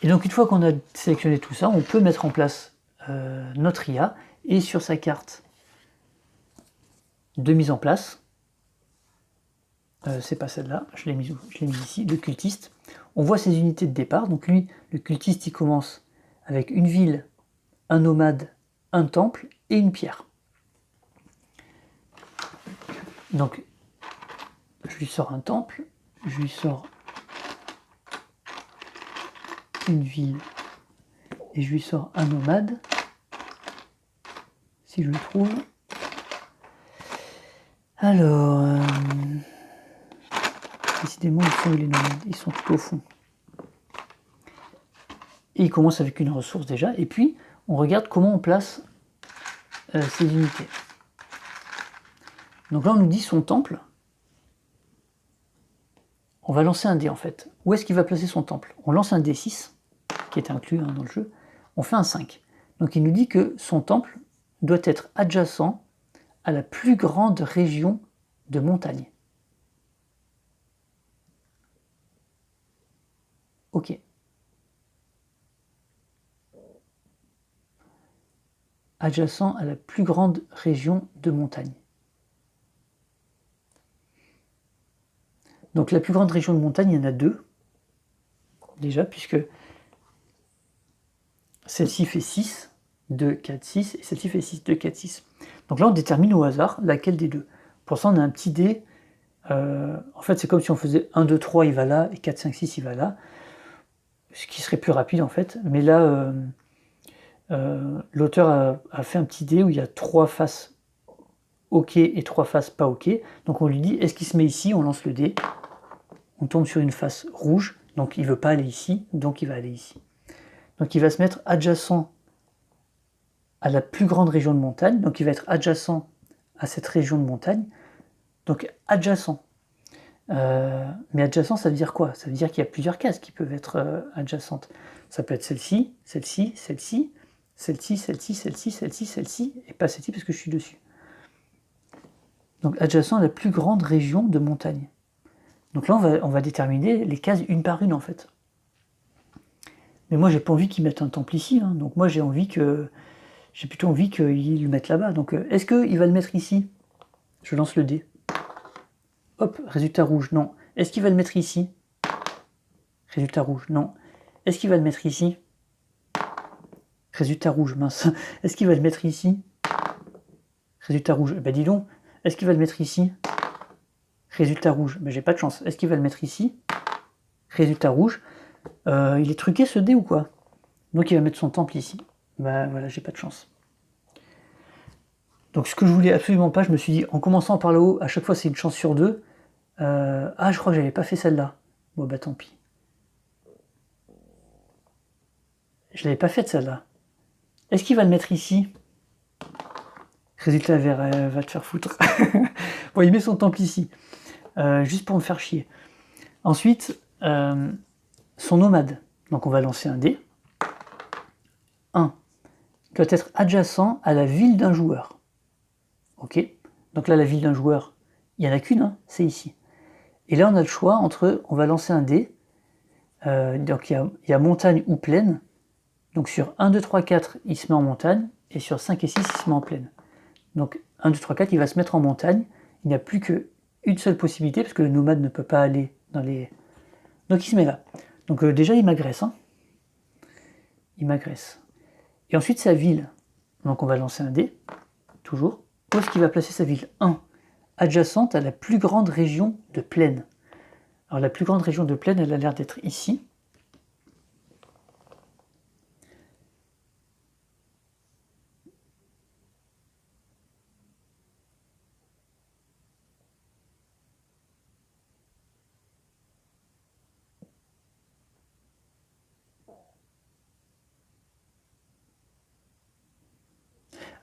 Et donc une fois qu'on a sélectionné tout ça, on peut mettre en place notre IA, et sur sa carte de mise en place, c'est pas celle-là, je l'ai mise ici, le cultiste. On voit ses unités de départ, donc lui, le cultiste, il commence avec une ville, un nomade, un temple et une pierre. Donc, je lui sors un temple, je lui sors une ville, et je lui sors un nomade, si je le trouve. Alors, décidément, ils sont où les nomades? Ils sont tout au fond. Et il commence avec une ressource déjà, et puis on regarde comment on place ces unités. Donc là on nous dit son temple. On va lancer un dé en fait. Où est-ce qu'il va placer son temple? On lance un D6, qui est inclus dans le jeu, on fait un 5. Donc il nous dit que son temple doit être adjacent à la plus grande région de montagne. Ok. Adjacent à la plus grande région de montagne. Donc la plus grande région de montagne, il y en a 2, déjà, puisque celle-ci fait 6, 2, 4, 6, et celle-ci fait 6, 2, 4, 6. Donc là, on détermine au hasard laquelle des 2. Pour ça, on a un petit dé. En fait, c'est comme si on faisait 1, 2, 3, il va là, et 4, 5, 6, il va là. Ce qui serait plus rapide, en fait. Mais là, l'auteur a fait un petit dé où il y a 3 faces OK et 3 faces pas OK. Donc on lui dit, est-ce qu'il se met ici? On lance le dé. On tombe sur une face rouge, donc il ne veut pas aller ici, donc il va aller ici. Donc il va se mettre adjacent à la plus grande région de montagne, donc il va être adjacent à cette région de montagne, donc adjacent. Mais adjacent, ça veut dire quoi? Ça veut dire qu'il y a plusieurs cases qui peuvent être adjacentes. Ça peut être celle-ci, celle-ci, celle-ci, celle-ci, celle-ci, celle-ci, celle-ci, celle-ci, et pas celle-ci parce que je suis dessus. Donc adjacent à la plus grande région de montagne. Donc là, on va déterminer les cases une par une en fait. Mais moi, j'ai pas envie qu'ils mettent un temple ici, hein. Donc moi, j'ai plutôt envie qu'ils le mettent là-bas. Donc est-ce qu'il va le mettre ici? Je lance le dé. Hop, résultat rouge, non. Est-ce qu'il va le mettre ici? Résultat rouge, non. Est-ce qu'il va le mettre ici? Résultat rouge, mince. Est-ce qu'il va le mettre ici? Résultat rouge. Ben dis donc, est-ce qu'il va le mettre ici? Résultat rouge. Ben j'ai pas de chance. Est-ce qu'il va le mettre ici? Résultat rouge. Il est truqué ce dé ou quoi? Donc il va mettre son temple ici. Ben voilà, j'ai pas de chance. Donc ce que je voulais absolument pas, je me suis dit, en commençant par le haut, à chaque fois c'est une chance sur deux. Ah, je crois que j'avais pas fait celle-là. Bon bah tant pis. Je l'avais pas faite celle-là. Est-ce qu'il va le mettre ici? Résultat vert, va te faire foutre. Bon, il met son temple ici. Juste pour me faire chier. Ensuite, son nomade. Donc on va lancer un dé. 1. Il doit être adjacent à la ville d'un joueur. Ok. Donc là, la ville d'un joueur, il n'y en a qu'une, hein, c'est ici. Et là, on a le choix entre, on va lancer un dé. Donc il y a montagne ou plaine. Donc sur 1, 2, 3, 4, il se met en montagne. Et sur 5 et 6, il se met en plaine. Donc 1, 2, 3, 4, il va se mettre en montagne. Il n'y a plus qu'une seule possibilité, parce que le nomade ne peut pas aller dans les... Donc il se met là. Donc déjà, il m'agresse. Hein. Il m'agresse. Et ensuite, sa ville. Donc on va lancer un dé, toujours. Où est-ce qu'il va placer sa ville? 1. Adjacente à la plus grande région de plaine. Alors la plus grande région de plaine, elle a l'air d'être ici.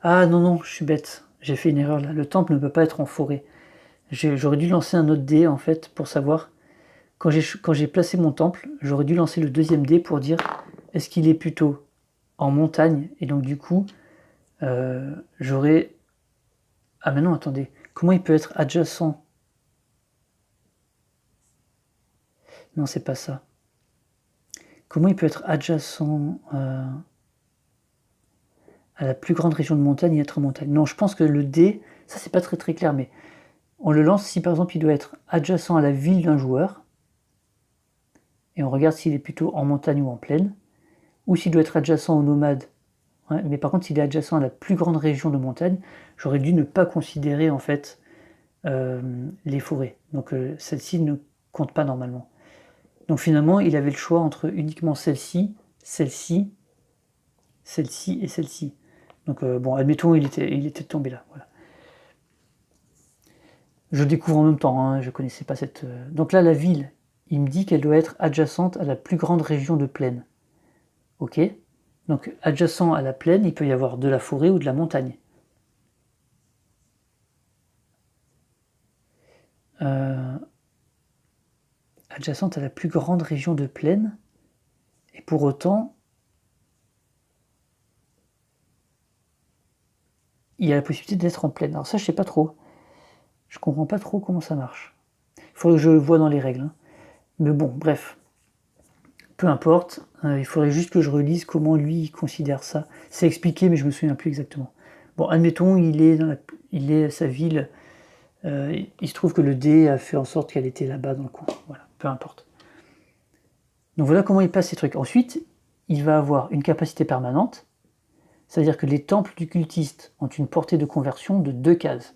Ah non, non, je suis bête. J'ai fait une erreur là. Le temple ne peut pas être en forêt. J'aurais dû lancer un autre dé en fait pour savoir. Quand j'ai placé mon temple, j'aurais dû lancer le deuxième dé pour dire est-ce qu'il est plutôt en montagne? Et donc du coup, j'aurais... Ah mais non, attendez. Comment il peut être adjacent? Non, c'est pas ça. Comment il peut être adjacent à la plus grande région de montagne et être en montagne? Non, je pense que le dé, ça c'est pas très très clair, mais on le lance si par exemple il doit être adjacent à la ville d'un joueur, et on regarde s'il est plutôt en montagne ou en plaine, ou s'il doit être adjacent au nomade. Ouais, mais par contre, s'il est adjacent à la plus grande région de montagne, j'aurais dû ne pas considérer en fait les forêts. Donc celle-ci ne compte pas normalement. Donc finalement, il avait le choix entre uniquement celle-ci, celle-ci, celle-ci et celle-ci. Donc bon, admettons, il était tombé là. Voilà. Je découvre en même temps, hein, je ne connaissais pas cette... Donc là, la ville, il me dit qu'elle doit être adjacente à la plus grande région de plaine. Ok. Donc adjacent à la plaine, il peut y avoir de la forêt ou de la montagne. Adjacente à la plus grande région de plaine, et pour autant, il y a la possibilité d'être en plaine. Alors ça, je sais pas trop. Je comprends pas trop comment ça marche. Il faudrait que je le voie dans les règles. Hein. Mais bon, bref. Peu importe. Il faudrait juste que je relise comment lui il considère ça. C'est expliqué, mais je me souviens plus exactement. Bon, admettons, il est à sa ville. Il se trouve que le dé a fait en sorte qu'elle était là-bas dans le coin. Voilà, peu importe. Donc voilà comment il passe ces trucs. Ensuite, il va avoir une capacité permanente. C'est-à-dire que les temples du cultiste ont une portée de conversion de 2 cases.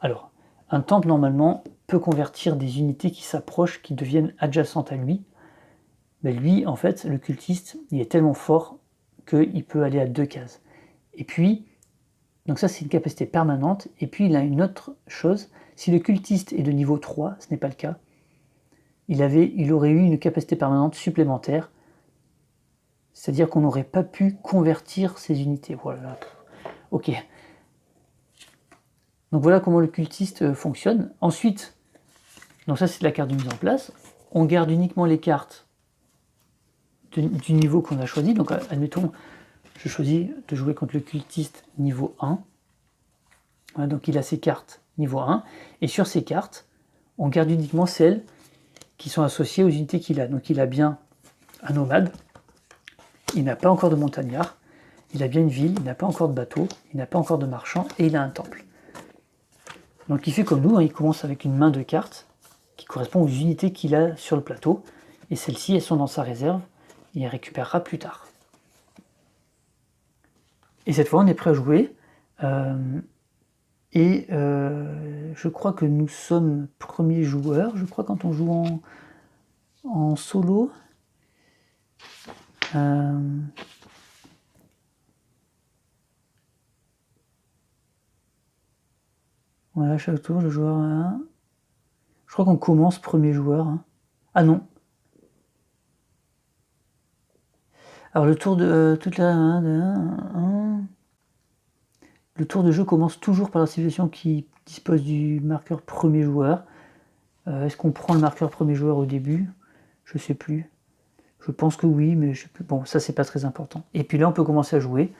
Alors, un temple, normalement, peut convertir des unités qui s'approchent, qui deviennent adjacentes à lui. Mais lui, en fait, le cultiste, il est tellement fort qu'il peut aller à 2 cases. Et puis, donc ça, c'est une capacité permanente. Et puis, il a une autre chose. Si le cultiste est de niveau 3, ce n'est pas le cas, il aurait eu une capacité permanente supplémentaire. C'est-à-dire qu'on n'aurait pas pu convertir ces unités. Voilà. Ok. Donc voilà comment le cultiste fonctionne. Ensuite, donc ça c'est la carte de mise en place. On garde uniquement les cartes du niveau qu'on a choisi. Donc admettons, je choisis de jouer contre le cultiste niveau 1. Voilà, donc il a ses cartes niveau 1. Et sur ces cartes, on garde uniquement celles qui sont associées aux unités qu'il a. Donc il a bien un nomade, il n'a pas encore de montagnard, il a bien une ville, il n'a pas encore de bateau, il n'a pas encore de marchand, et il a un temple. Donc il fait comme nous, hein, il commence avec une main de cartes qui correspond aux unités qu'il a sur le plateau, et celles-ci, elles sont dans sa réserve, et il récupérera plus tard. Et cette fois, on est prêt à jouer, je crois que nous sommes premiers joueurs, je crois, quand on joue en solo. Voilà, chaque tour, le joueur... Je crois qu'on commence premier joueur. Hein. Ah non. Alors le tour de... Le tour de jeu commence toujours par la civilisation qui dispose du marqueur premier joueur. Est-ce qu'on prend le marqueur premier joueur au début? Je sais plus. Je pense que oui, mais je sais plus. Bon, ça c'est pas très important. Et puis là, on peut commencer à jouer.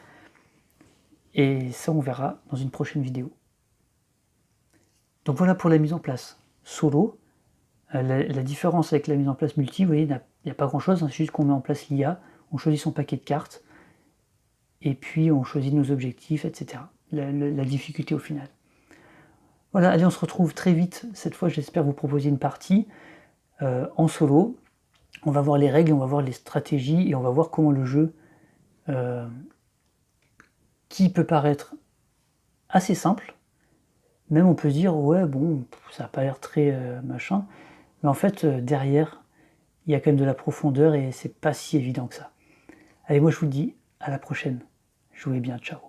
Et ça, on verra dans une prochaine vidéo. Donc voilà pour la mise en place solo. La différence avec la mise en place multi, vous voyez, il n'y a pas grand chose, hein, c'est juste qu'on met en place l'IA, on choisit son paquet de cartes, et puis on choisit nos objectifs, etc. La difficulté au final. Voilà, allez, on se retrouve très vite. Cette fois, j'espère vous proposer une partie en solo. On va voir les règles, on va voir les stratégies, et on va voir comment le jeu, qui peut paraître assez simple, même on peut se dire, ouais, bon, ça n'a pas l'air très machin, mais en fait, derrière, il y a quand même de la profondeur et c'est pas si évident que ça. Allez, moi je vous dis à la prochaine. Jouez bien, ciao.